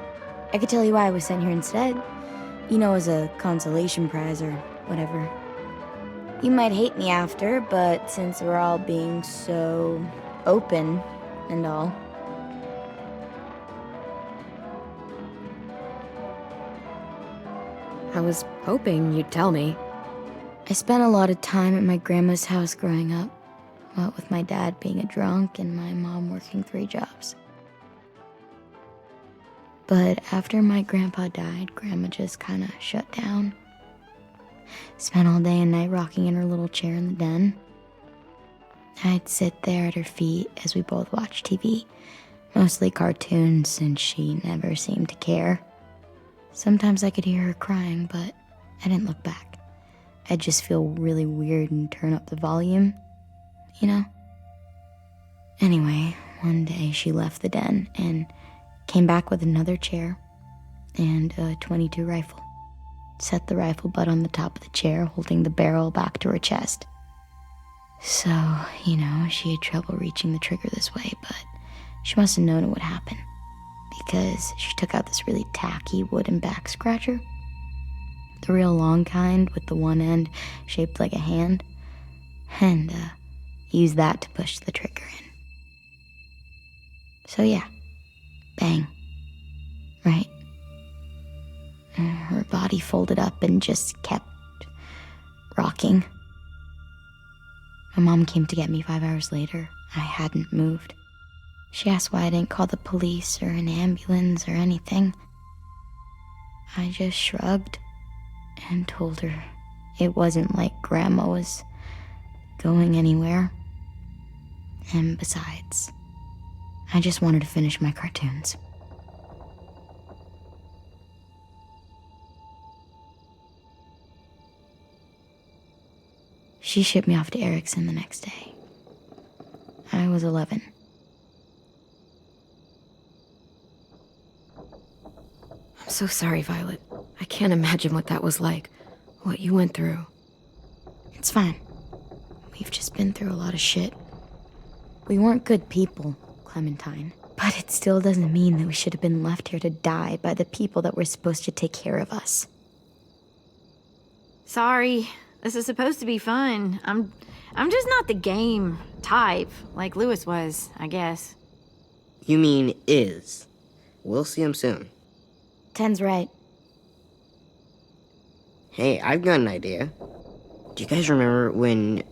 S3: I could tell you why I was sent here instead. You know, as a consolation prize or whatever. You might hate me after, but since we're all being so open and all.
S1: I was hoping you'd tell me.
S3: I spent a lot of time at my grandma's house growing up. What with my dad being a drunk and my mom working 3 jobs. But after my grandpa died, Grandma just kind of shut down. Spent all day and night rocking in her little chair in the den. I'd sit there at her feet as we both watched TV, mostly cartoons, since she never seemed to care. Sometimes I could hear her crying, but I didn't look back. I'd just feel really weird and turn up the volume, you know? Anyway, one day she left the den and came back with another chair and a .22 rifle. Set the rifle butt on the top of the chair, holding the barrel back to her chest. So, you know, she had trouble reaching the trigger this way, but she must have known it would happen, because she took out this really tacky wooden back scratcher. The real long kind with the one end shaped like a hand, and used that to push the trigger in. So yeah, bang, right? And her body folded up and just kept rocking. My mom came to get me 5 hours later. I hadn't moved. She asked why I didn't call the police or an ambulance or anything. I just shrugged and told her it wasn't like Grandma was going anywhere. And besides, I just wanted to finish my cartoons. She shipped me off to Erickson the next day. I was 11.
S1: I'm so sorry, Violet. I can't imagine what that was like. What you went through.
S3: It's fine. We've just been through a lot of shit. We weren't good people, Clementine. But it still doesn't mean that we should have been left here to die by the people that were supposed to take care of us.
S5: Sorry, this is supposed to be fun. I'm just not the game type, like Lewis was, I guess.
S10: You mean is. We'll see him soon.
S3: Ten's right.
S10: Hey, I've got an idea. Do you guys remember when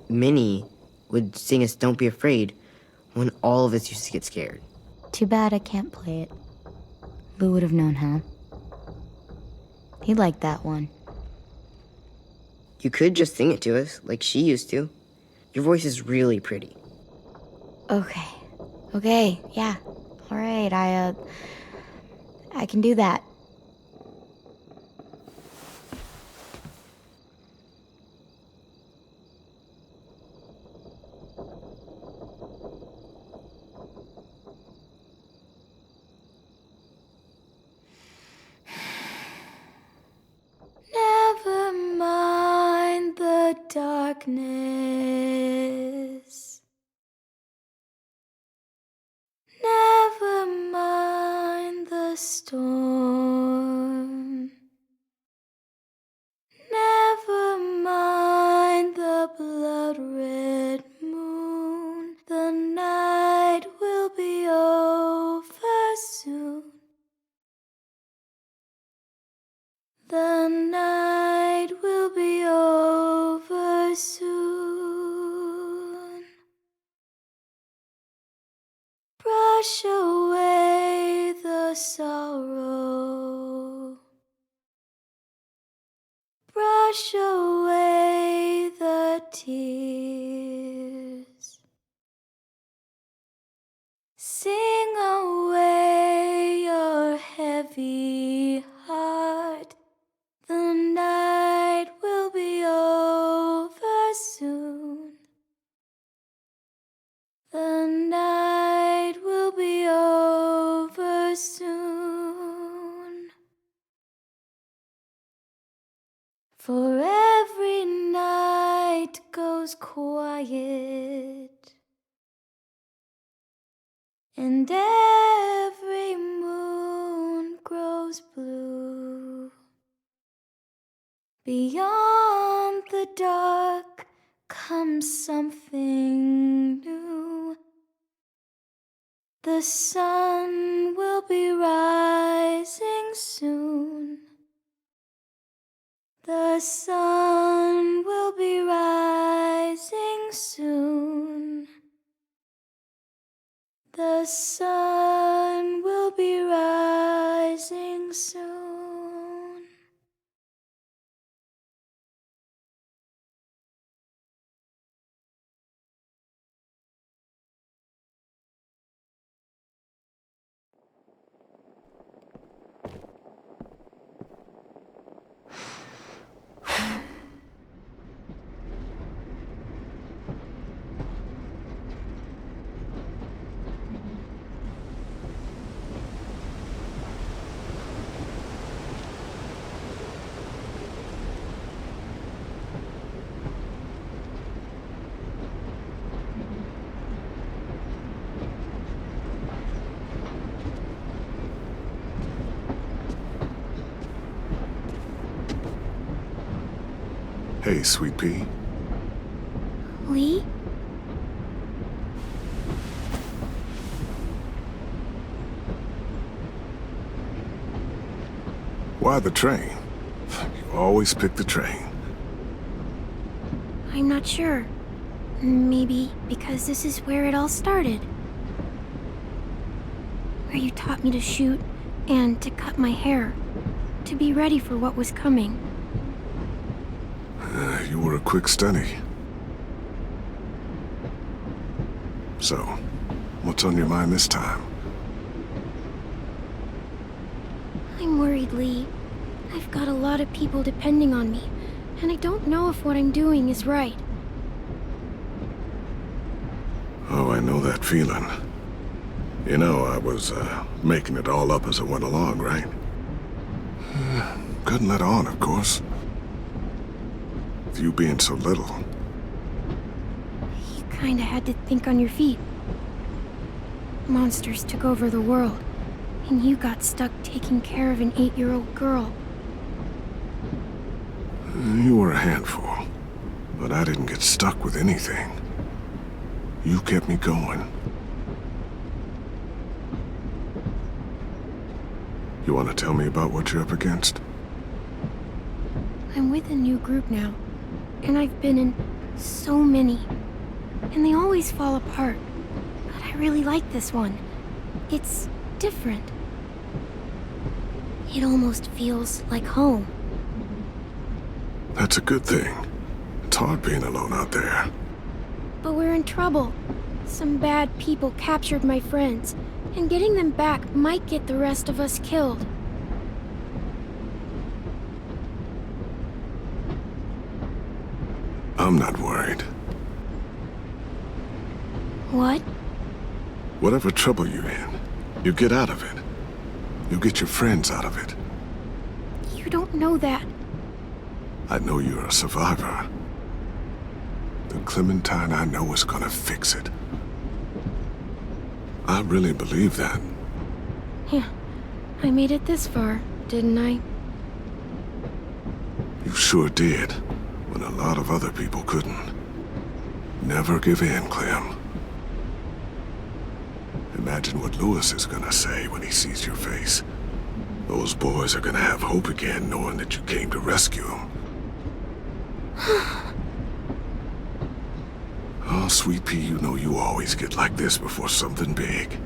S10: Minnie would sing us Don't Be Afraid when all of us used to get scared?
S3: Too bad I can't play it. Lou would have known how. He liked that one.
S10: You could just sing it to us, like she used to. Your voice is really pretty.
S3: Okay, yeah. All right, I can do that. Never mind the darkness. Never mind the storm. Never mind the blood-red moon. The night will be over soon. The night will be over soon. Brush away the sorrow. Brush away the tears. Sing away your heavy heart. The night will be over soon. The night will be over soon. For every night goes quiet, and every moon grows blue. Beyond the dark comes something new. The sun will be rising soon. The sun will be rising soon. The sun will be rising soon.
S11: Hey, Sweet Pea.
S3: Lee?
S11: Why the train? You always pick the train.
S1: I'm not sure. Maybe because this is where it all started. Where you taught me to shoot and to cut my hair. To be ready for what was coming.
S11: You were a quick study. So, what's on your mind this time?
S1: I'm worried, Lee. I've got a lot of people depending on me, and I don't know if what I'm doing is right.
S11: Oh, I know that feeling. You know, I was making it all up as I went along, right? Couldn't let on, of course. With you being so little.
S1: You kinda had to think on your feet.
S3: Monsters took over the world, and you got stuck taking care of an 8-year-old girl.
S11: You were a handful, but I didn't get stuck with anything. You kept me going. You want to tell me about what you're up against?
S3: I'm with a new group now, and I've been in so many, and they always fall apart. But I really like this one. It's different. It almost feels like home.
S11: That's a good thing. It's hard being alone out there.
S3: But we're in trouble. Some bad people captured my friends, and getting them back might get the rest of us killed.
S11: I'm not worried.
S3: What?
S11: Whatever trouble you're in, you get out of it. You get your friends out of it.
S3: You don't know that.
S11: I know you're a survivor. The Clementine I know is gonna fix it. I really believe that.
S3: Yeah, I made it this far, didn't I?
S11: You sure did, when a lot of other people couldn't. Never give in, Clem. Imagine what Lewis is gonna say when he sees your face. Those boys are gonna have hope again knowing that you came to rescue them. Oh, Sweet Pea, you know you always get like this before something big.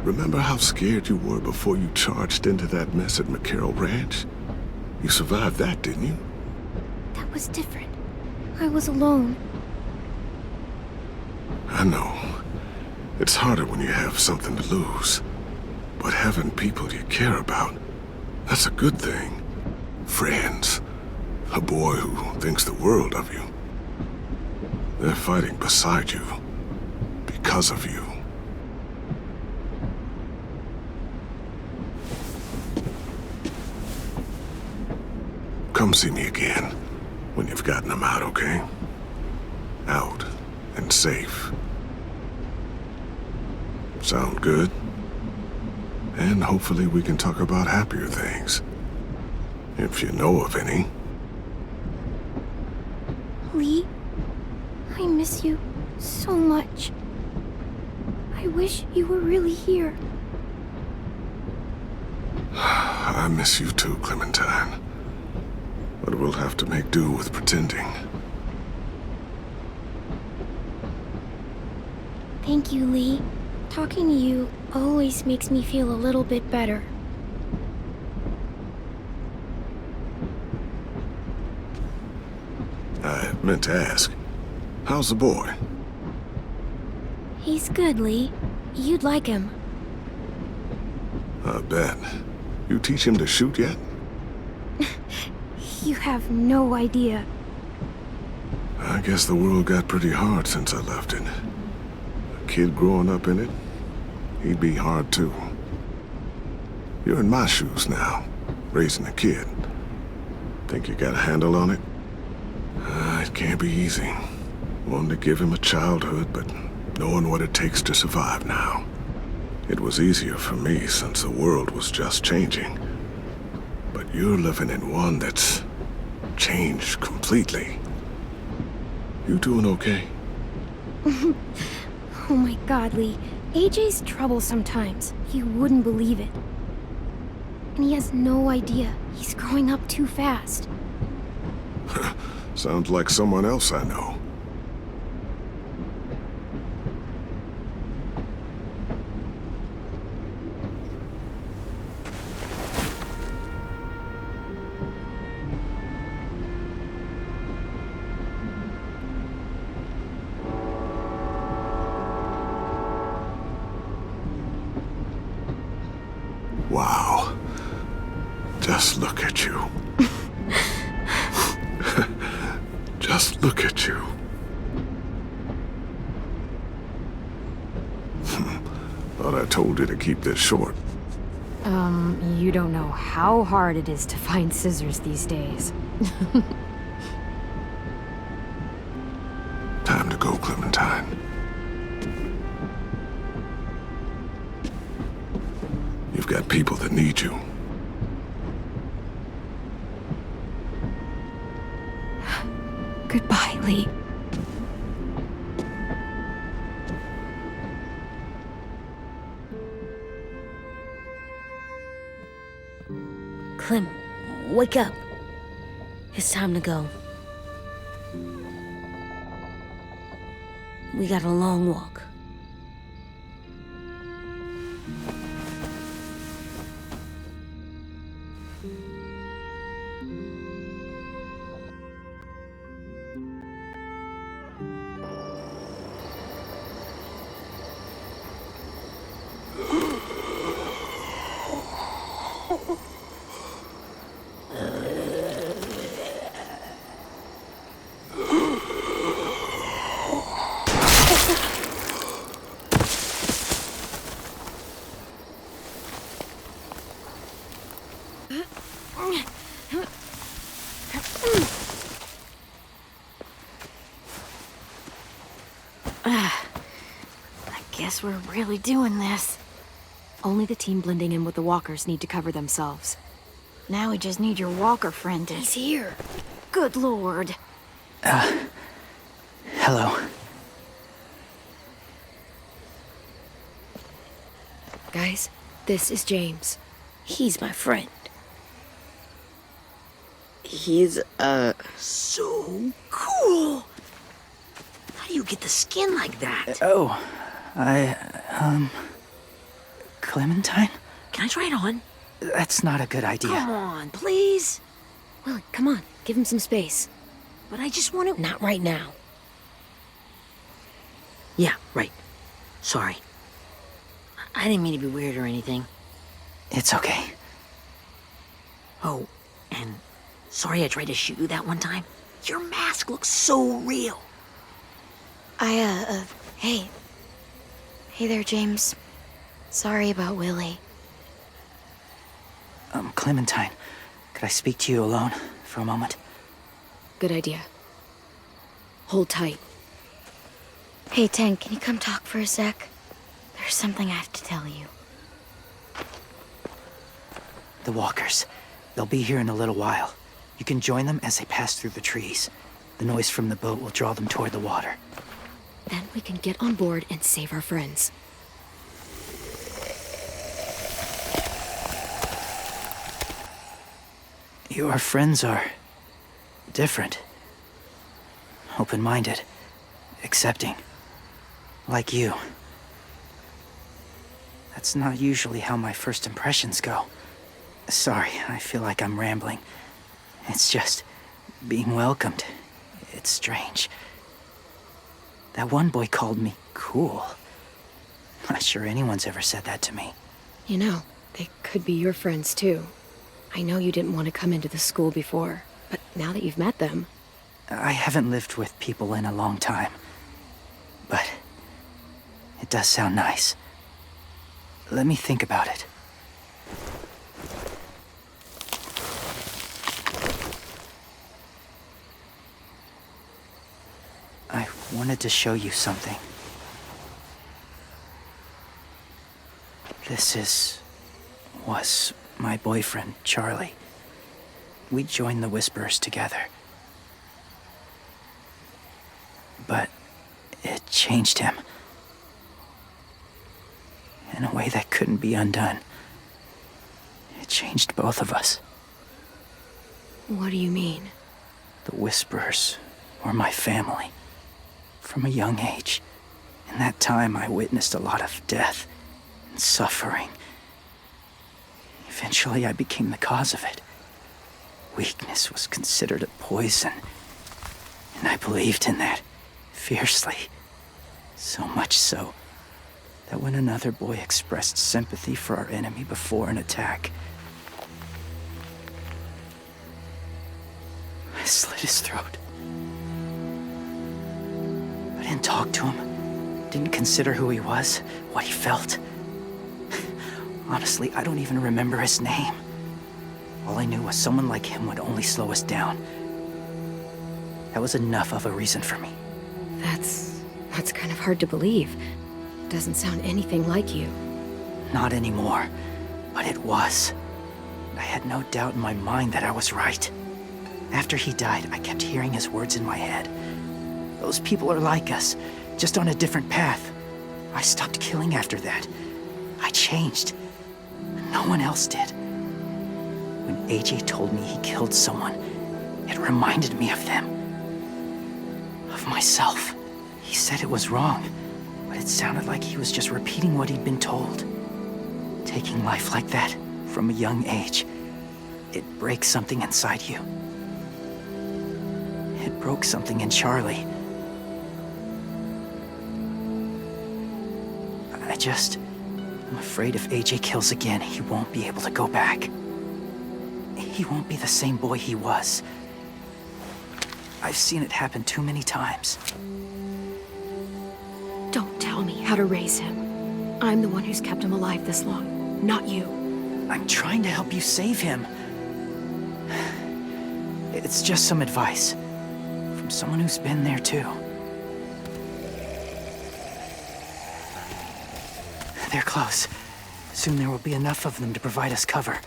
S11: Remember how scared you were before you charged into that mess at McCarroll Ranch? You survived that, didn't you?
S3: That was different. I was alone.
S11: I know. It's harder when you have something to lose. But having people you care about, that's a good thing. Friends. A boy who thinks the world of you. They're fighting beside you. Because of you. Come see me again when you've gotten them out, okay? Out and safe. Sound good? And hopefully we can talk about happier things. If you know of any.
S3: Lee, I miss you so much. I wish you were really here.
S11: I miss you too, Clementine. But we'll have to make do with pretending.
S3: Thank you, Lee. Talking to you always makes me feel a little bit better.
S11: I meant to ask, how's the boy?
S3: He's good, Lee. You'd like him.
S11: I bet. You teach him to shoot yet?
S3: You have no idea.
S11: I guess the world got pretty hard since I left it. A kid growing up in it, he'd be hard too. You're in my shoes now, raising a kid. Think you got a handle on it? It can't be easy. Wanting to give him a childhood, but knowing what it takes to survive now. It was easier for me since the world was just changing. But you're living in one that's changed completely. You doing okay?
S3: Oh my God, Lee. AJ's trouble sometimes. You wouldn't believe it. And he has no idea. He's growing up too fast.
S11: Sounds like someone else I know. Wow. Just look at you. Just look at you. Thought I told you to keep this short.
S1: You don't know how hard it is to find scissors these days.
S11: Time to go, Clementine. people that need you.
S1: Goodbye, Lee.
S4: Clem, wake up. It's time to go. We got a long walk.
S5: Guess we're really doing this.
S1: Only the team blending in with the walkers need to cover themselves.
S5: Now we just need your walker friend to...
S1: He's here.
S5: Good lord.
S9: Hello.
S1: Guys, this is James.
S4: He's my friend.
S10: He's,
S2: So cool! How do you get the skin like that?
S9: Oh, Clementine?
S2: Can I try it on?
S9: That's not a good idea.
S2: Come on, please.
S1: Willie, come on. Give him some space.
S2: But I just want to...
S4: Not right now.
S2: Yeah, right. Sorry. I didn't mean to be weird or anything.
S9: It's okay.
S2: Oh, and sorry I tried to shoot you that one time. Your mask looks so real.
S3: Hey. Hey there, James. Sorry about Willie.
S9: Clementine, could I speak to you alone for a moment?
S1: Good idea. Hold tight.
S3: Hey, Tank, can you come talk for a sec? There's something I have to tell you.
S9: The walkers. They'll be here in a little while. You can join them as they pass through the trees. The noise from the boat will draw them toward the water.
S1: Then we can get on board and save our friends.
S9: Your friends are... different. Open-minded. Accepting. Like you. That's not usually how my first impressions go. Sorry, I feel like I'm rambling. It's just... being welcomed. It's strange. That one boy called me cool. Not sure anyone's ever said that to me.
S1: You know, they could be your friends too. I know you didn't want to come into the school before, but now that you've met them...
S9: I haven't lived with people in a long time. But... it does sound nice. Let me think about it. I wanted to show you something. This was my boyfriend, Charlie. We joined the Whisperers together. But it changed him. In a way that couldn't be undone. It changed both of us.
S1: What do you mean?
S9: The Whisperers were my family. From a young age. In that time, I witnessed a lot of death and suffering. Eventually, I became the cause of it. Weakness was considered a poison. And I believed in that fiercely. So much so that when another boy expressed sympathy for our enemy before an attack, I slit his throat. I didn't talk to him. Didn't consider who he was, what he felt. Honestly, I don't even remember his name. All I knew was someone like him would only slow us down. That was enough of a reason for me.
S1: That's kind of hard to believe. Doesn't sound anything like you.
S9: Not anymore. But it was. I had no doubt in my mind that I was right. After he died, I kept hearing his words in my head. Those people are like us, just on a different path. I stopped killing after that. I changed. No one else did. When AJ told me he killed someone, it reminded me of them. Of myself. He said it was wrong, but it sounded like he was just repeating what he'd been told. Taking life like that, from a young age, it breaks something inside you. It broke something in Charlie. I'm afraid if AJ kills again, he won't be able to go back. He won't be the same boy he was. I've seen it happen too many times.
S1: Don't tell me how to raise him. I'm the one who's kept him alive this long, not you.
S9: I'm trying to help you save him. It's just some advice from someone who's been there too. They're close. Soon there will be enough of them to provide us cover.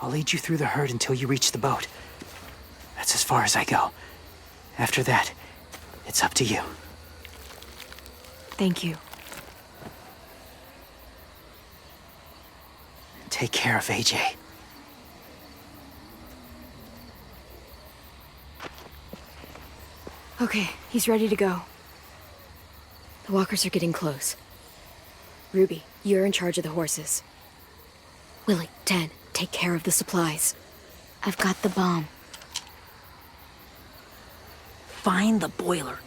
S9: I'll lead you through the herd until you reach the boat. That's as far as I go. After that, it's up to you.
S1: Thank you.
S9: Take care of AJ.
S1: Okay, he's ready to go. The walkers are getting close. Ruby, you're in charge of the horses. Willie, 10, take care of the supplies.
S3: I've got the bomb.
S2: Find the boiler.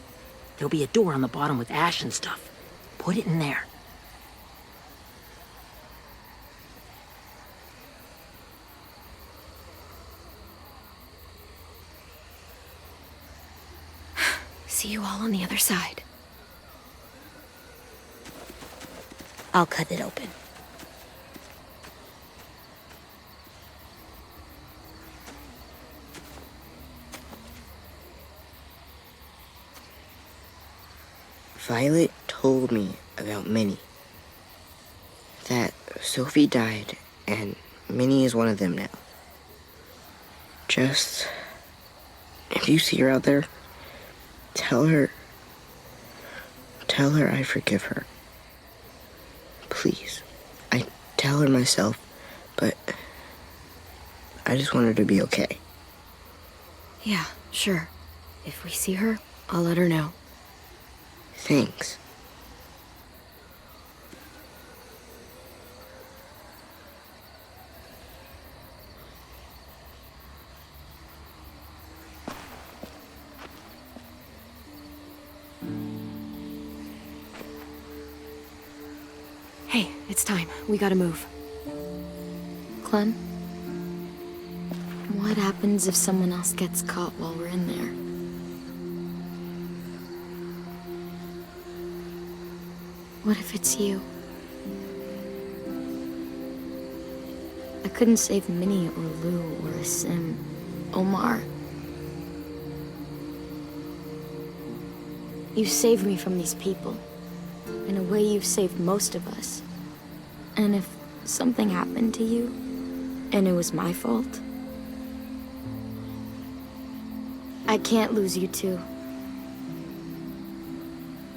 S2: There'll be a door on the bottom with ash and stuff. Put it in there.
S1: See you all on the other side.
S4: I'll cut it open. Violet told me about Minnie. That Sophie died, and Minnie is one of them now. Just, if you see her out there, tell her I forgive her. Please. I tell her myself, but I just want her to be okay.
S1: Yeah, sure. If we see her, I'll let her know.
S4: Thanks.
S1: Hey, it's time. We gotta move.
S3: Clem? What happens if someone else gets caught while we're in there? What if it's you? I couldn't save Minnie or Lou or Sim, Omar. You saved me from these people. In a way, you've saved most of us. And if something happened to you, and it was my fault, I can't lose you too.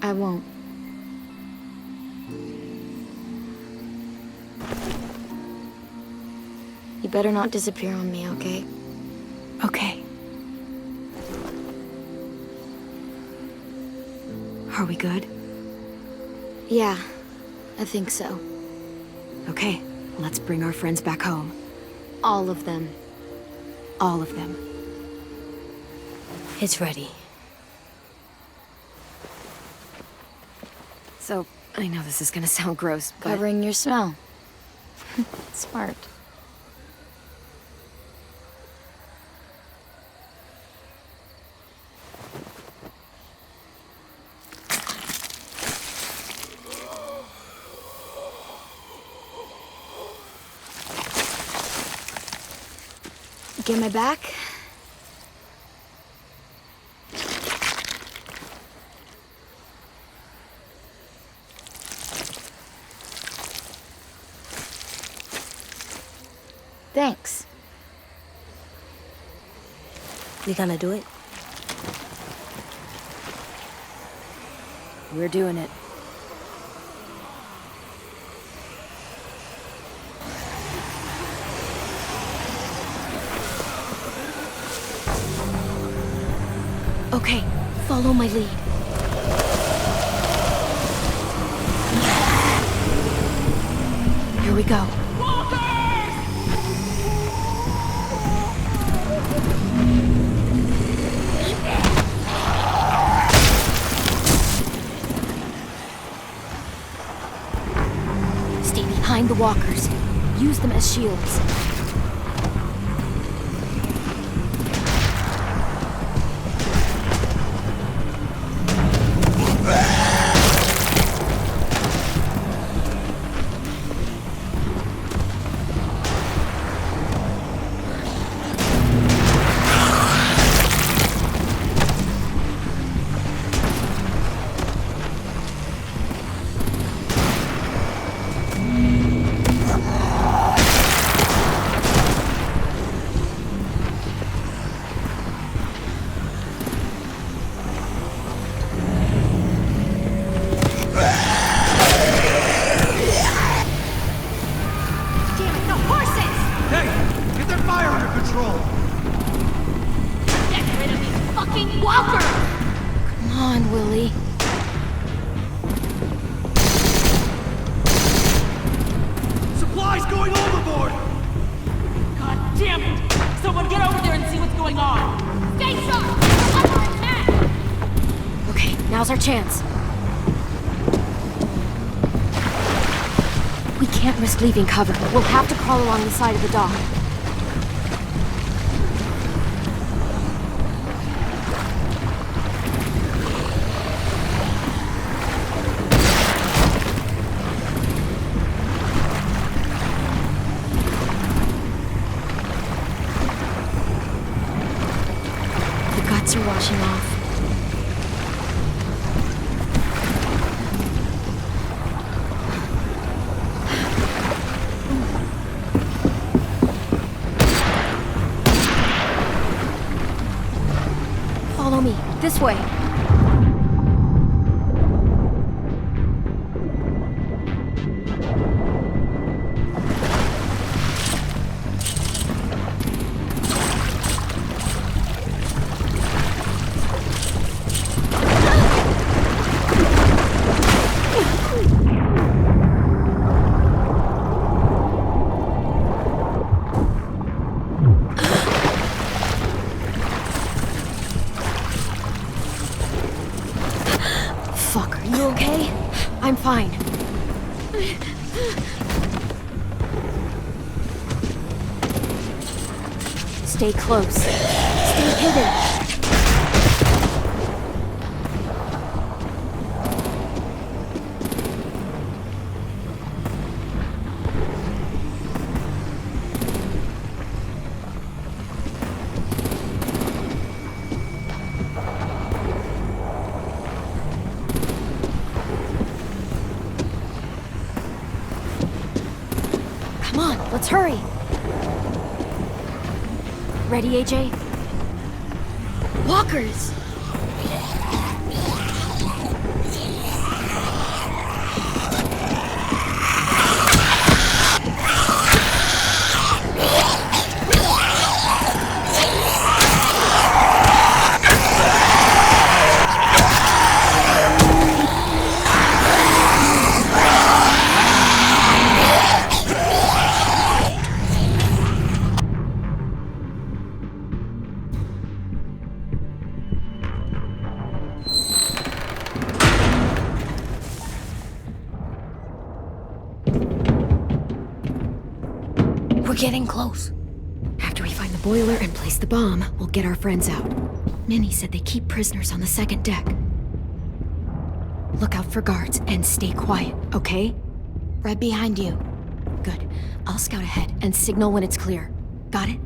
S3: I won't. You better not disappear on me, okay?
S1: Okay. Are we good?
S3: Yeah, I think so.
S1: Okay, let's bring our friends back home.
S3: All of them.
S1: All of them.
S4: It's ready.
S1: So, I know this is gonna sound gross, but...
S3: Covering your smell. Smart. Get my back? Thanks.
S4: We gonna do it?
S1: We're doing it.
S3: Okay, follow my lead. Here we go. Stay behind the walkers. Use them as shields. Come on, Willie.
S12: Supplies going overboard!
S2: God damn it! Someone get over there and see what's going on!
S3: Stay sharp! Okay, now's our chance. We can't risk leaving cover. We'll have to crawl along the side of the dock. The guts are washing off. Follow me. This way. Fuck, are you okay? I'm fine. Stay close. Stay hidden. Come on, let's hurry. Ready, AJ? Walkers! We're getting close. After we find the boiler and place the bomb, we'll get our friends out. Minnie said they keep prisoners on the second deck. Look out for guards and stay quiet, okay? Right behind you. Good. I'll scout ahead and signal when it's clear. Got it?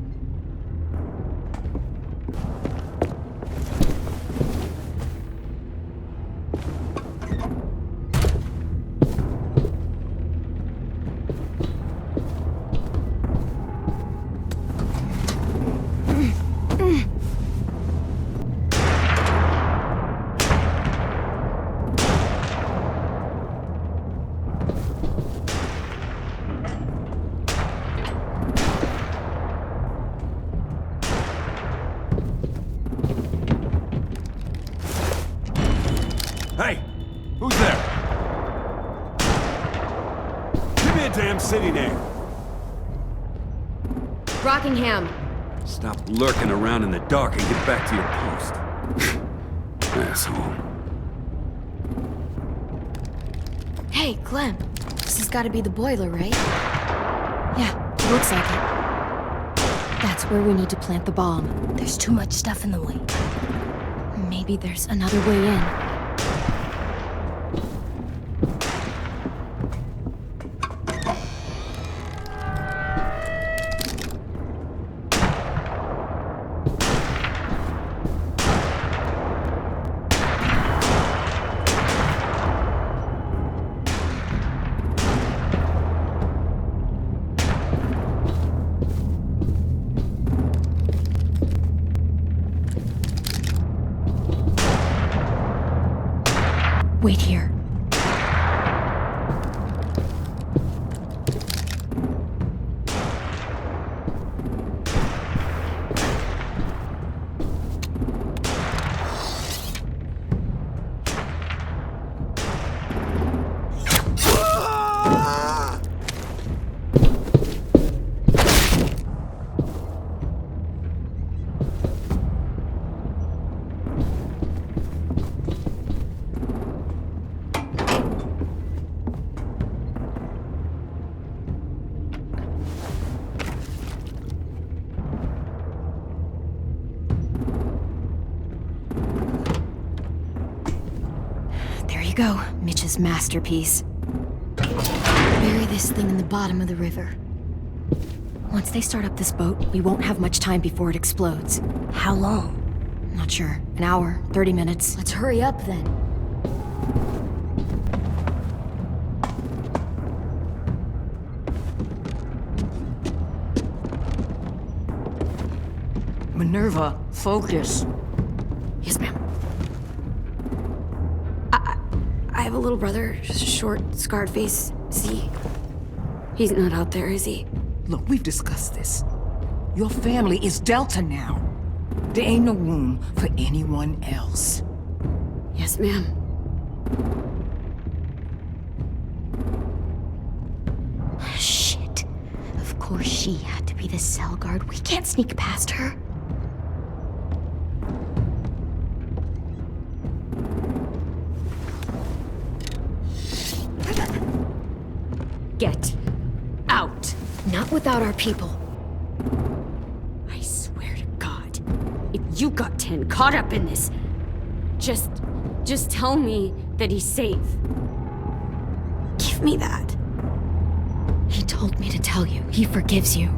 S12: me a damn city name.
S1: Rockingham.
S13: Stop lurking around in the dark and get back to your post. Asshole.
S3: Hey, Clem. This has got to be the boiler, right?
S1: Yeah, looks like it. That's where we need to plant the bomb.
S3: There's too much stuff in the way.
S1: Maybe there's another way in. Wait here. You go, Mitch's masterpiece.
S3: Bury this thing in the bottom of the river.
S1: Once they start up this boat, we won't have much time before it explodes.
S3: How long?
S1: Not sure. An hour, 30 minutes.
S3: Let's hurry up then.
S2: Minerva, focus.
S1: Yes, ma'am. I have a little brother, short, scarred face. See? He's not out there, is he?
S2: Look, we've discussed this. Your family is Delta now. There ain't no room for anyone else.
S1: Yes, ma'am.
S3: Shit. Of course she had to be the cell guard. We can't sneak past her.
S8: Get out.
S1: Not without our people.
S8: I swear to God, if you got 10 caught up in this, just tell me that he's safe.
S1: Give me that. He told me to tell you. He forgives you.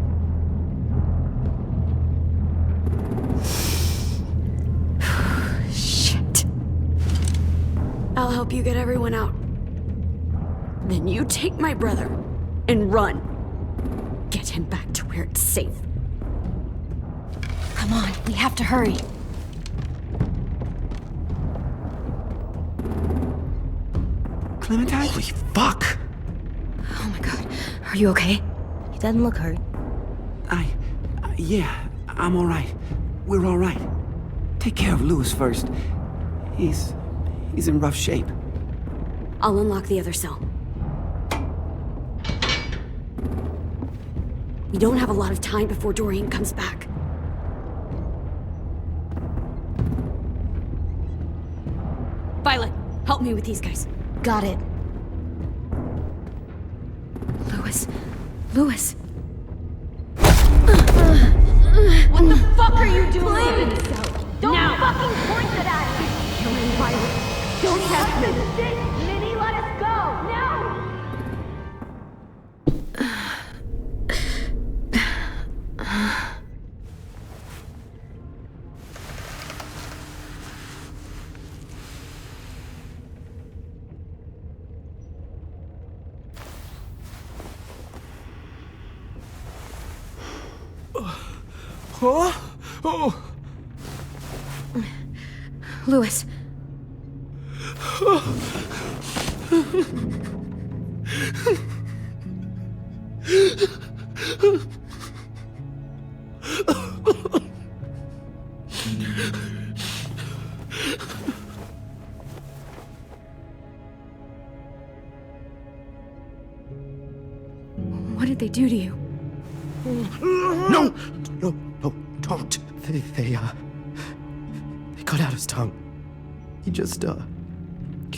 S1: Shit. I'll help you get everyone out.
S8: Then you take my brother and run. Get him back to where it's safe.
S1: Come on, we have to hurry.
S9: Clementine?
S6: Holy fuck!
S1: Oh my god. Are you okay?
S3: He doesn't look hurt.
S9: Yeah, I'm alright. We're alright. Take care of Louis first. He's in rough shape.
S8: I'll unlock the other cell. We don't have a lot of time before Dorian comes back. Violet, help me with these guys.
S3: Got it.
S1: Louis.
S5: What the fuck are you doing? Don't fucking point it at me! Killing Violet. Don't test me. Minnie, let us go! Now!
S9: Huh? Oh!
S1: Louis. What did they do to you?
S14: No! No, don't. They cut out his tongue. He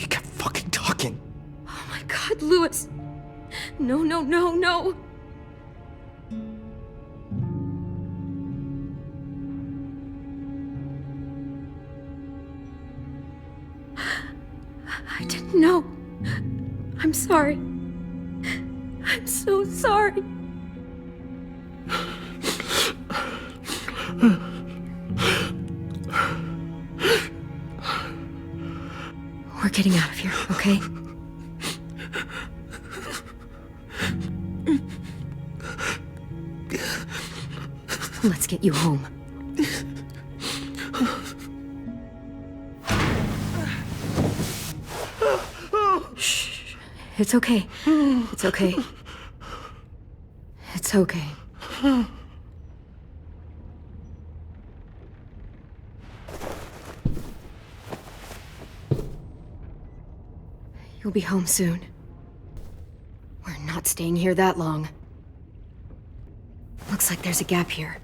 S14: kept fucking talking.
S1: Oh my God, Louis. No, no, no, no. I didn't know. I'm sorry. I'm so sorry. We're getting out of here, okay? Let's get you home. Shh. It's okay. It's okay. It's okay. You'll be home soon. We're not staying here that long. Looks like there's a gap here.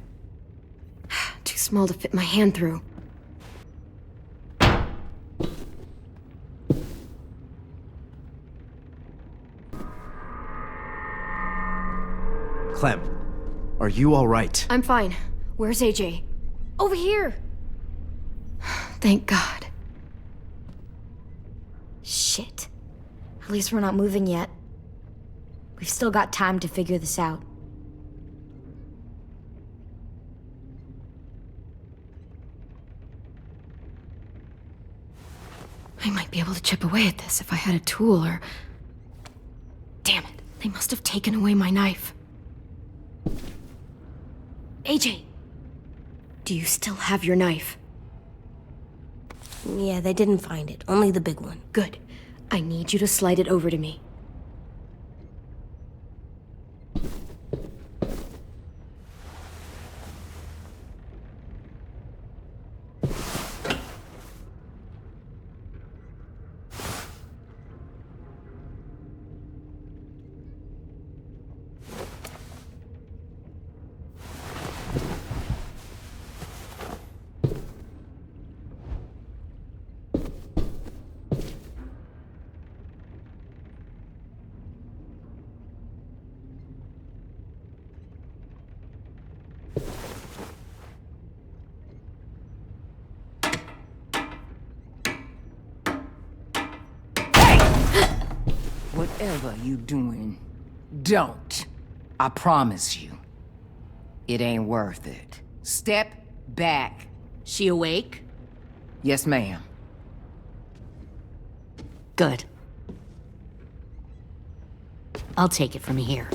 S1: Too small to fit my hand through.
S14: Clem, are you all right?
S1: I'm fine. Where's AJ? Over here! Thank God.
S3: Shit. At least we're not moving yet. We've still got time to figure this out.
S1: I might be able to chip away at this if I had a tool or... Damn it, they must have taken away my knife. AJ! Do you still have your knife?
S4: Yeah, they didn't find it. Only the big one.
S1: Good. I need you to slide it over to me.
S15: Whatever you doing, don't. I promise you. It ain't worth it. Step back.
S5: She awake?
S15: Yes, ma'am.
S5: Good. I'll take it from here.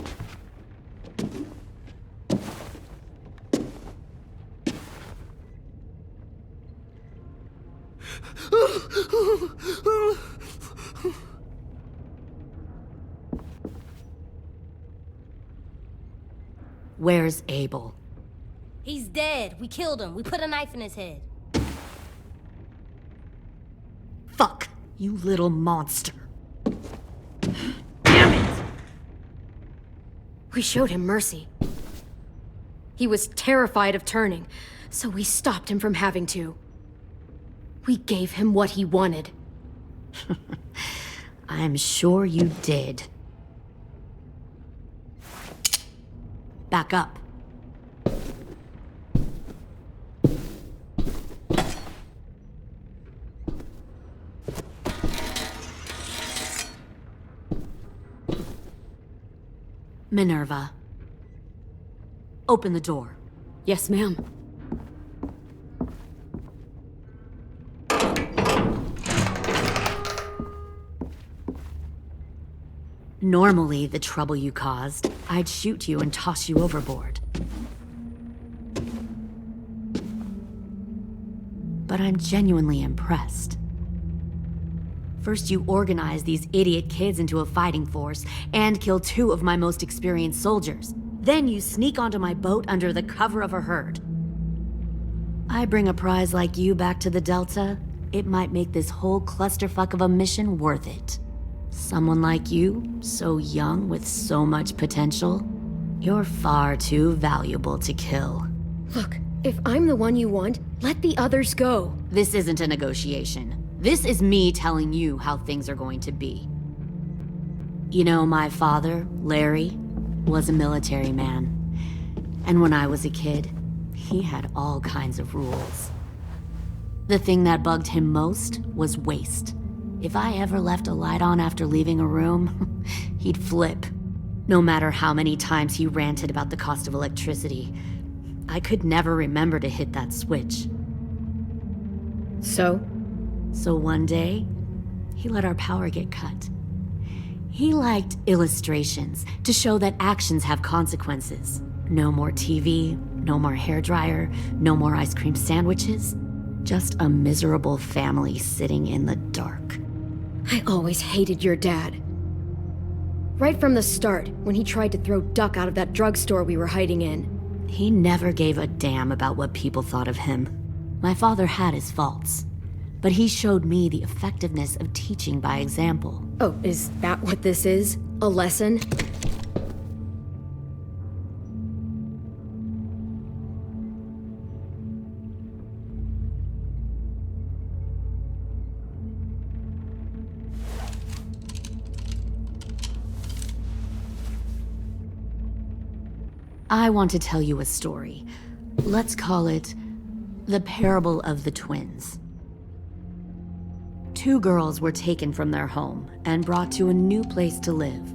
S5: Where's Abel?
S4: He's dead. We killed him. We put a knife in his head.
S5: Fuck, you little monster. Damn it!
S1: We showed him mercy. He was terrified of turning, so we stopped him from having to. We gave him what he wanted.
S5: I'm sure you did. Back up. Minerva. Open the door.
S1: Yes, ma'am.
S5: Normally, the trouble you caused, I'd shoot you and toss you overboard. But I'm genuinely impressed. First, you organize these idiot kids into a fighting force and kill 2 of my most experienced soldiers. Then you sneak onto my boat under the cover of a herd. I bring a prize like you back to the Delta, it might make this whole clusterfuck of a mission worth it. Someone like you, so young with so much potential,
S8: You're far too valuable to kill.
S1: Look, if I'm the one you want, let the others go.
S8: This isn't a negotiation. This is me telling you how things are going to be. You know, my father, Larry, was a military man. And when I was a kid, he had all kinds of rules. The thing that bugged him most was waste. If I ever left a light on after leaving a room, he'd flip. No matter how many times he ranted about the cost of electricity, I could never remember to hit that switch.
S1: So
S8: one day, he let our power get cut. He liked illustrations to show that actions have consequences. No more TV, no more hairdryer, no more ice cream sandwiches. Just a miserable family sitting in the dark.
S1: I always hated your dad. Right from the start, when he tried to throw Duck out of that drugstore we were hiding in.
S8: He never gave a damn about what people thought of him. My father had his faults, but he showed me the effectiveness of teaching by example.
S1: Oh, is that what this is? A lesson?
S8: I want to tell you a story. Let's call it the Parable of the Twins. 2 girls were taken from their home and brought to a new place to live.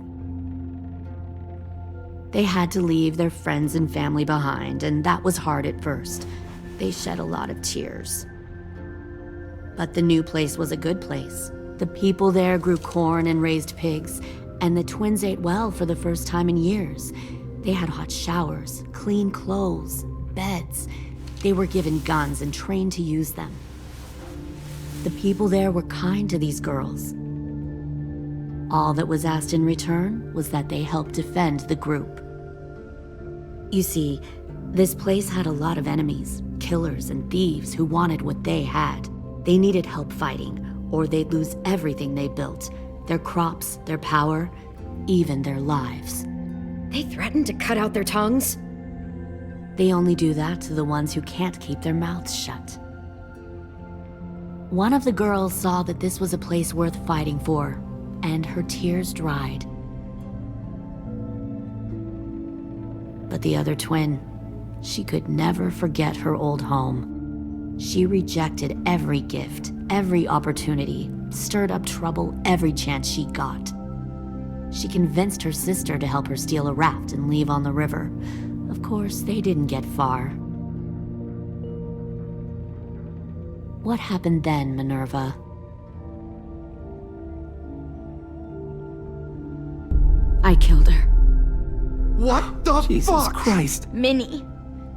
S8: They had to leave their friends and family behind, and that was hard at first. They shed a lot of tears. But the new place was a good place. The people there grew corn and raised pigs, and the twins ate well for the first time in years. They had hot showers, clean clothes, beds. They were given guns and trained to use them. The people there were kind to these girls. All that was asked in return was that they help defend the group. You see, this place had a lot of enemies, killers and thieves who wanted what they had. They needed help fighting, or they'd lose everything they built, their crops, their power, even their lives.
S1: They threatened to cut out their tongues?
S8: They only do that to the ones who can't keep their mouths shut. One of the girls saw that this was a place worth fighting for, and her tears dried. But the other twin, she could never forget her old home. She rejected every gift, every opportunity, stirred up trouble every chance she got. She convinced her sister to help her steal a raft and leave on the river. Of course, they didn't get far. What happened then, Minerva?
S3: I killed her.
S14: What the
S9: Jesus
S14: fuck?
S9: Christ.
S16: Minnie,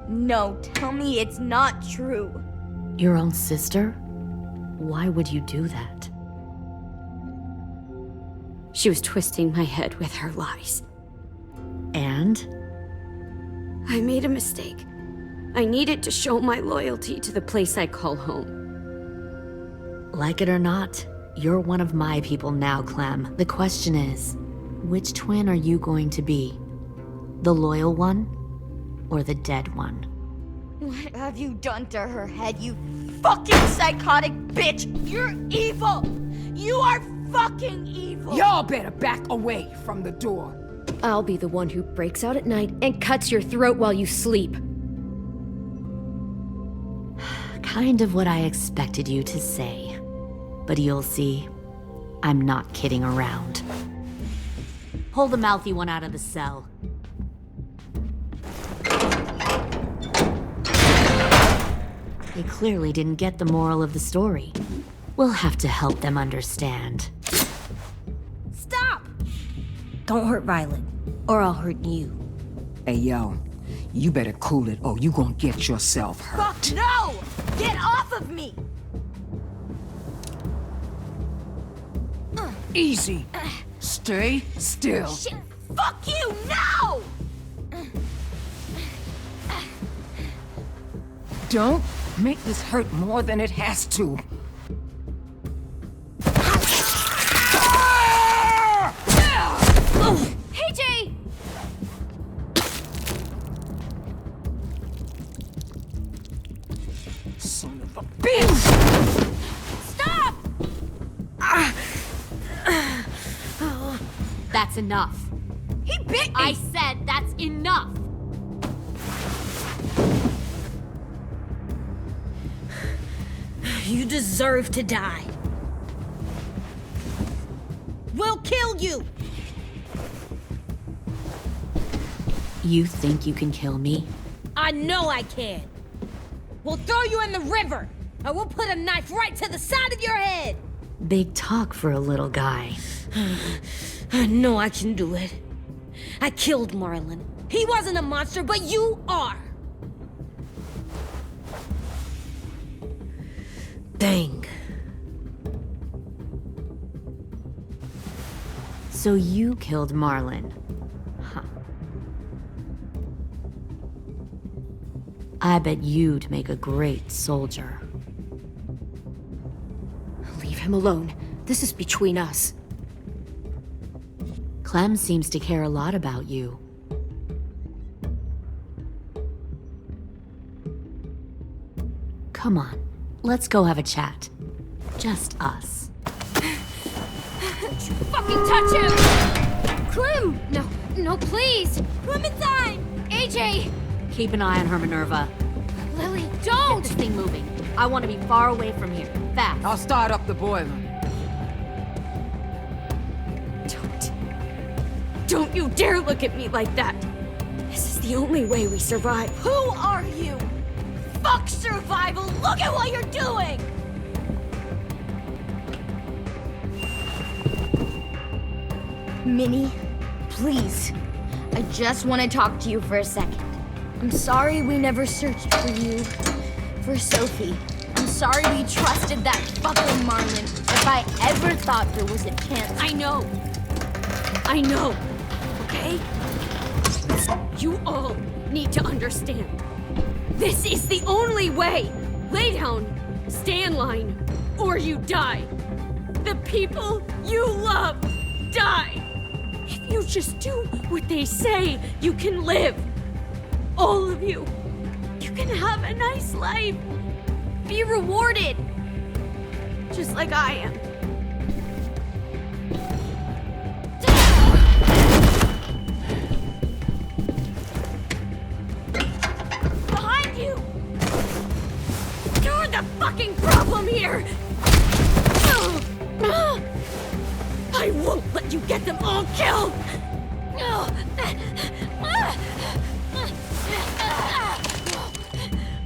S16: no, tell me it's not true.
S8: Your own sister? Why would you do that?
S3: She was twisting my head with her lies.
S8: And?
S3: I made a mistake. I needed to show my loyalty to the place I call home.
S8: Like it or not, you're one of my people now, Clem. The question is, which twin are you going to be? The loyal one, or the dead one?
S16: What have you done to her head, you fucking psychotic bitch? You're evil! You are fucking evil!
S15: Y'all better back away from the door.
S1: I'll be the one who breaks out at night and cuts your throat while you sleep.
S8: Kind of what I expected you to say. But you'll see, I'm not kidding around. Pull the mouthy one out of the cell. They clearly didn't get the moral of the story. We'll have to help them understand.
S16: Stop! Don't hurt Violet, or I'll hurt you.
S15: Hey, yo, you better cool it or you gonna get yourself hurt.
S16: Fuck no! Get off of me!
S15: Easy. Stay still.
S16: Shit! Fuck you! No!
S15: Don't make this hurt more than it has to.
S16: Hey, Jay!
S8: That's enough.
S16: He bit me!
S8: I said that's enough!
S4: You deserve to die. We'll kill you!
S8: You think you can kill me?
S4: I know I can. We'll throw you in the river, and we'll put a knife right to the side of your head.
S8: Big talk for a little guy.
S4: I know I can do it. I killed Marlon. He wasn't a monster, but you are. Dang.
S8: So you killed Marlon. Huh. I bet you'd make a great soldier.
S1: Leave him alone. This is between us.
S8: Clem seems to care a lot about you. Come on, let's go have a chat. Just us.
S16: Fucking touch him! Clem! No, please! Clementine! AJ!
S8: Keep an eye on her, Minerva.
S16: Lily,
S8: Get
S16: don't!
S8: this thing moving. I want to be far away from here. Fast.
S15: I'll start up the boiler.
S1: Don't you dare look at me like that! This is the only way we survive.
S16: Who are you? Fuck survival! Look at what you're doing!
S3: Minnie, please. I just want to talk to you for a second. I'm sorry we never searched for you, for Sophie. I'm sorry we trusted that fucking Marlon. If I ever thought there was a chance.
S1: I know, okay? You all need to understand. This is the only way. Lay down, stay in line, or you die. The people you love die. If you just do what they say, you can live. All of you. You can have a nice life. Be rewarded. Just like I am. Behind you! You're the fucking problem here! I won't let you get them all killed!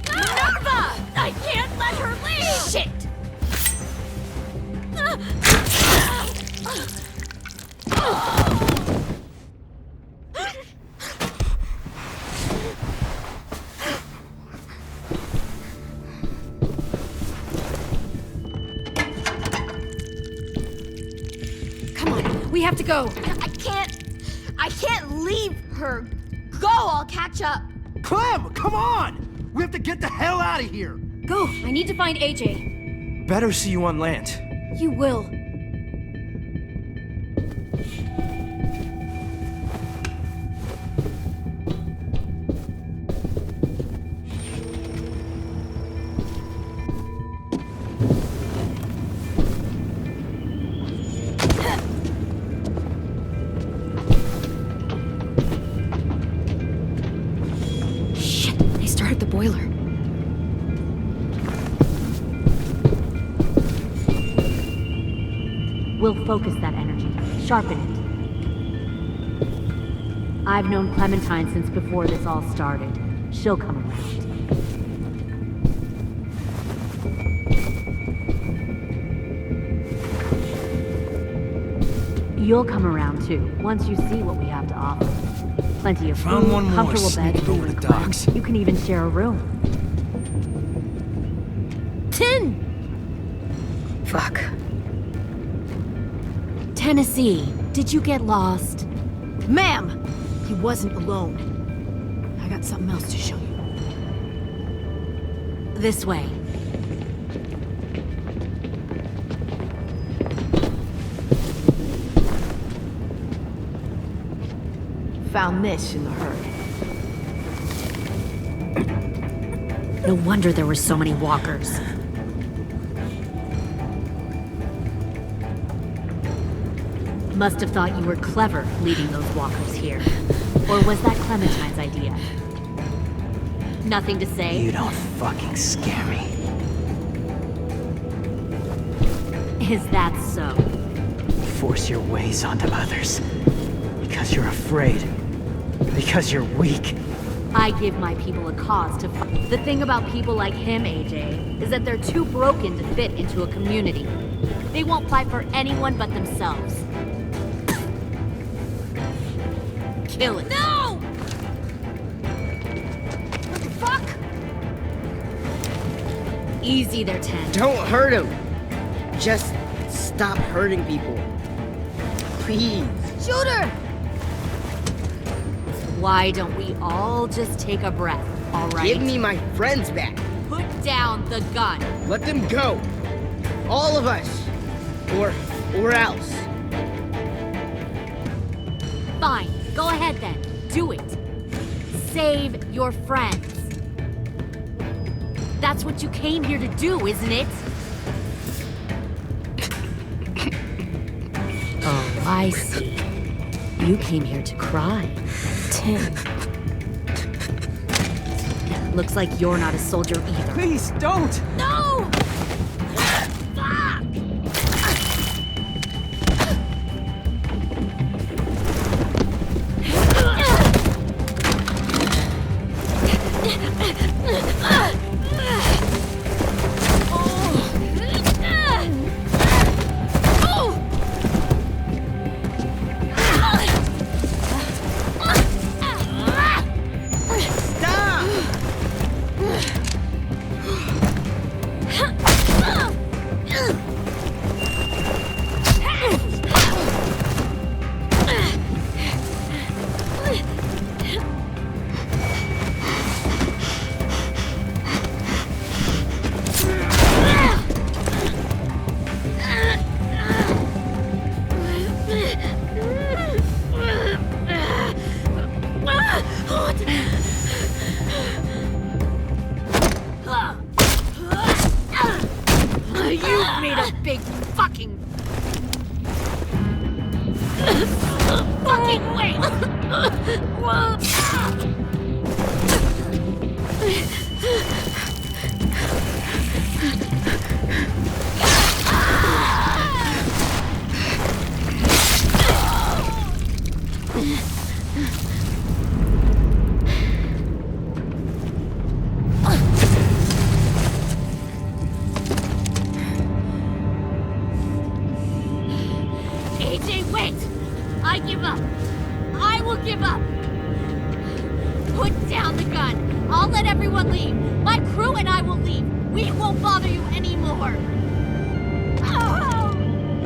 S1: Minerva! I can't let her leave! Shit! Come on, we have to go.
S16: I can't leave her. Go, I'll catch up.
S12: Clem, come on! We have to get the hell out of here!
S1: Go, I need to find AJ.
S12: Better see you on land.
S1: You will. Shit, they started the boiler.
S8: We'll focus that energy, sharpen it. I've known Clementine since before this all started. She'll come around. You'll come around too, once you see what we have to offer. Plenty of
S12: Found
S8: food,
S12: one more
S8: comfortable beds
S12: sneaking over
S8: for
S12: the
S8: Clem.
S12: docks.
S8: You can even share a room.
S4: 10!
S1: Fuck.
S8: Tennessee, did you get lost?
S2: Ma'am! He wasn't alone. I got something else to show you.
S8: This way.
S2: Found this in the herd.
S8: No wonder there were so many walkers.
S17: Must have thought you were clever leading those walkers here. Or was that Clementine's idea? Nothing to say?
S9: You don't fucking scare me.
S17: Is that so?
S9: Force your ways onto others. Because you're afraid. Because you're weak.
S17: I give my people a cause to fight. The thing about people like him, AJ, is that they're too broken to fit into a community. They won't fight for anyone but themselves. Kill it.
S16: No! What the fuck?
S17: Easy there, 10.
S10: Don't hurt him. Just stop hurting people. Please.
S16: Shoot her!
S17: Why don't we all just take a breath, all right?
S10: Give me my friends back.
S17: Put down the gun.
S10: Let them go. All of us. Or else.
S17: Fine. Go ahead then. Do it. Save your friends. That's what you came here to do, isn't it? Oh, I see. You came here to cry.
S3: Tim.
S17: Looks like you're not a soldier either.
S9: Please, don't!
S16: No!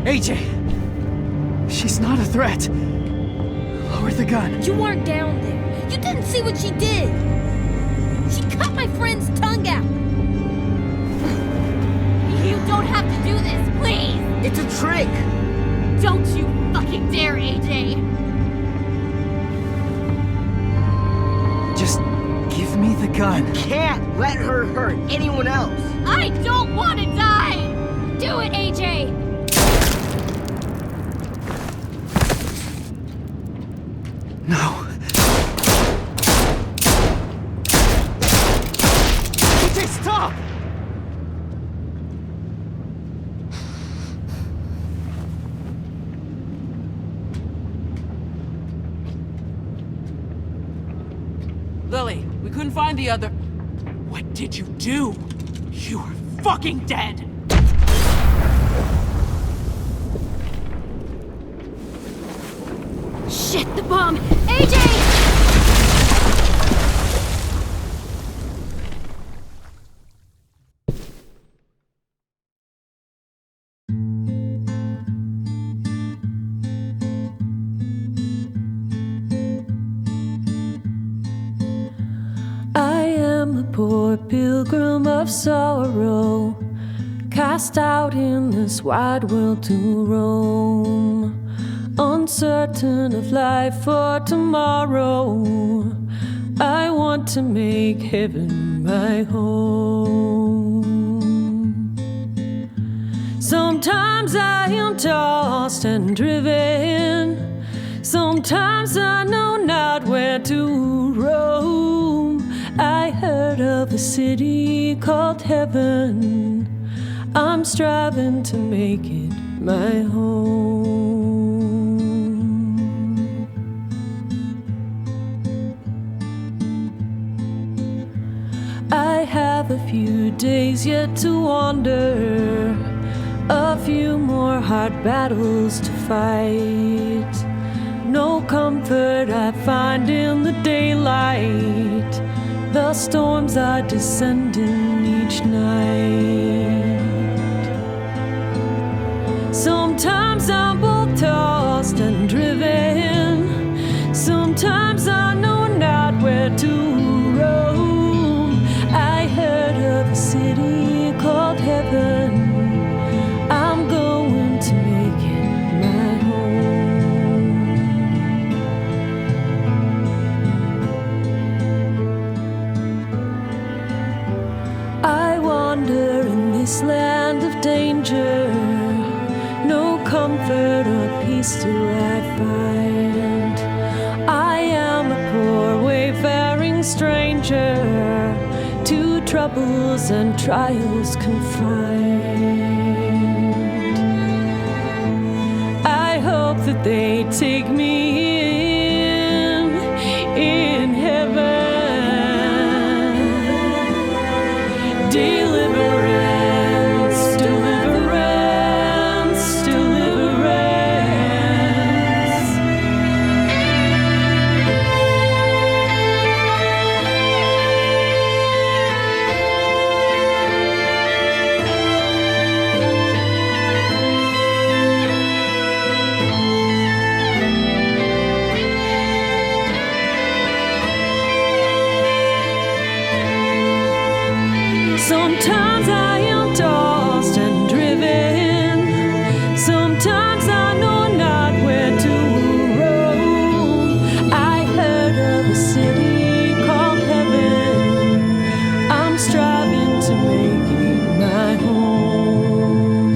S9: AJ! She's not a threat. Lower the gun.
S16: You weren't down there. You didn't see what she did. She cut my friend's tongue out.
S17: You don't have to do this, please!
S10: It's a trick!
S17: Don't you fucking dare, AJ!
S9: Just give me the gun.
S10: Can't let her hurt anyone else.
S17: I don't want to die!
S16: Do it, AJ!
S9: No. AJ, stop!
S2: Lily, we couldn't find the other... What did you do? You are fucking dead!
S16: Shit, the bomb! AJ!
S7: I am a poor pilgrim of sorrow, cast out in this wide world to roam, uncertain of life for tomorrow. I want to make heaven my home. Sometimes I am tossed and driven. Sometimes I know not where to roam. I heard of a city called heaven. I'm striving to make it my home. I have a few days yet to wander, a few more hard battles to fight. No comfort I find in the daylight. The storms are descending each night. Sometimes I'm both tossed and driven. Sometimes I know not where to roam. I heard of a city called heaven. I'm going to make it my home. I wander in this land of danger. No comfort or peace do I find. I am a poor wayfaring stranger, to troubles and trials confined. I hope that they take me in heaven. Deliverance, deliverance, deliverance. Sometimes I am tossed and driven. Sometimes I know not where to roam. I heard of a city called heaven. I'm striving to make it my home.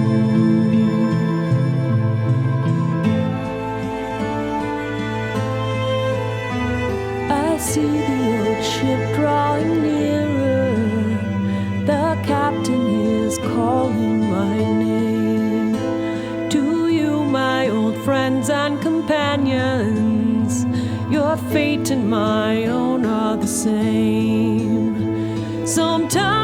S7: I see the old ship drawing nearer. The captain is calling my name. To you, my old friends and companions, your fate and my own are the same. Sometimes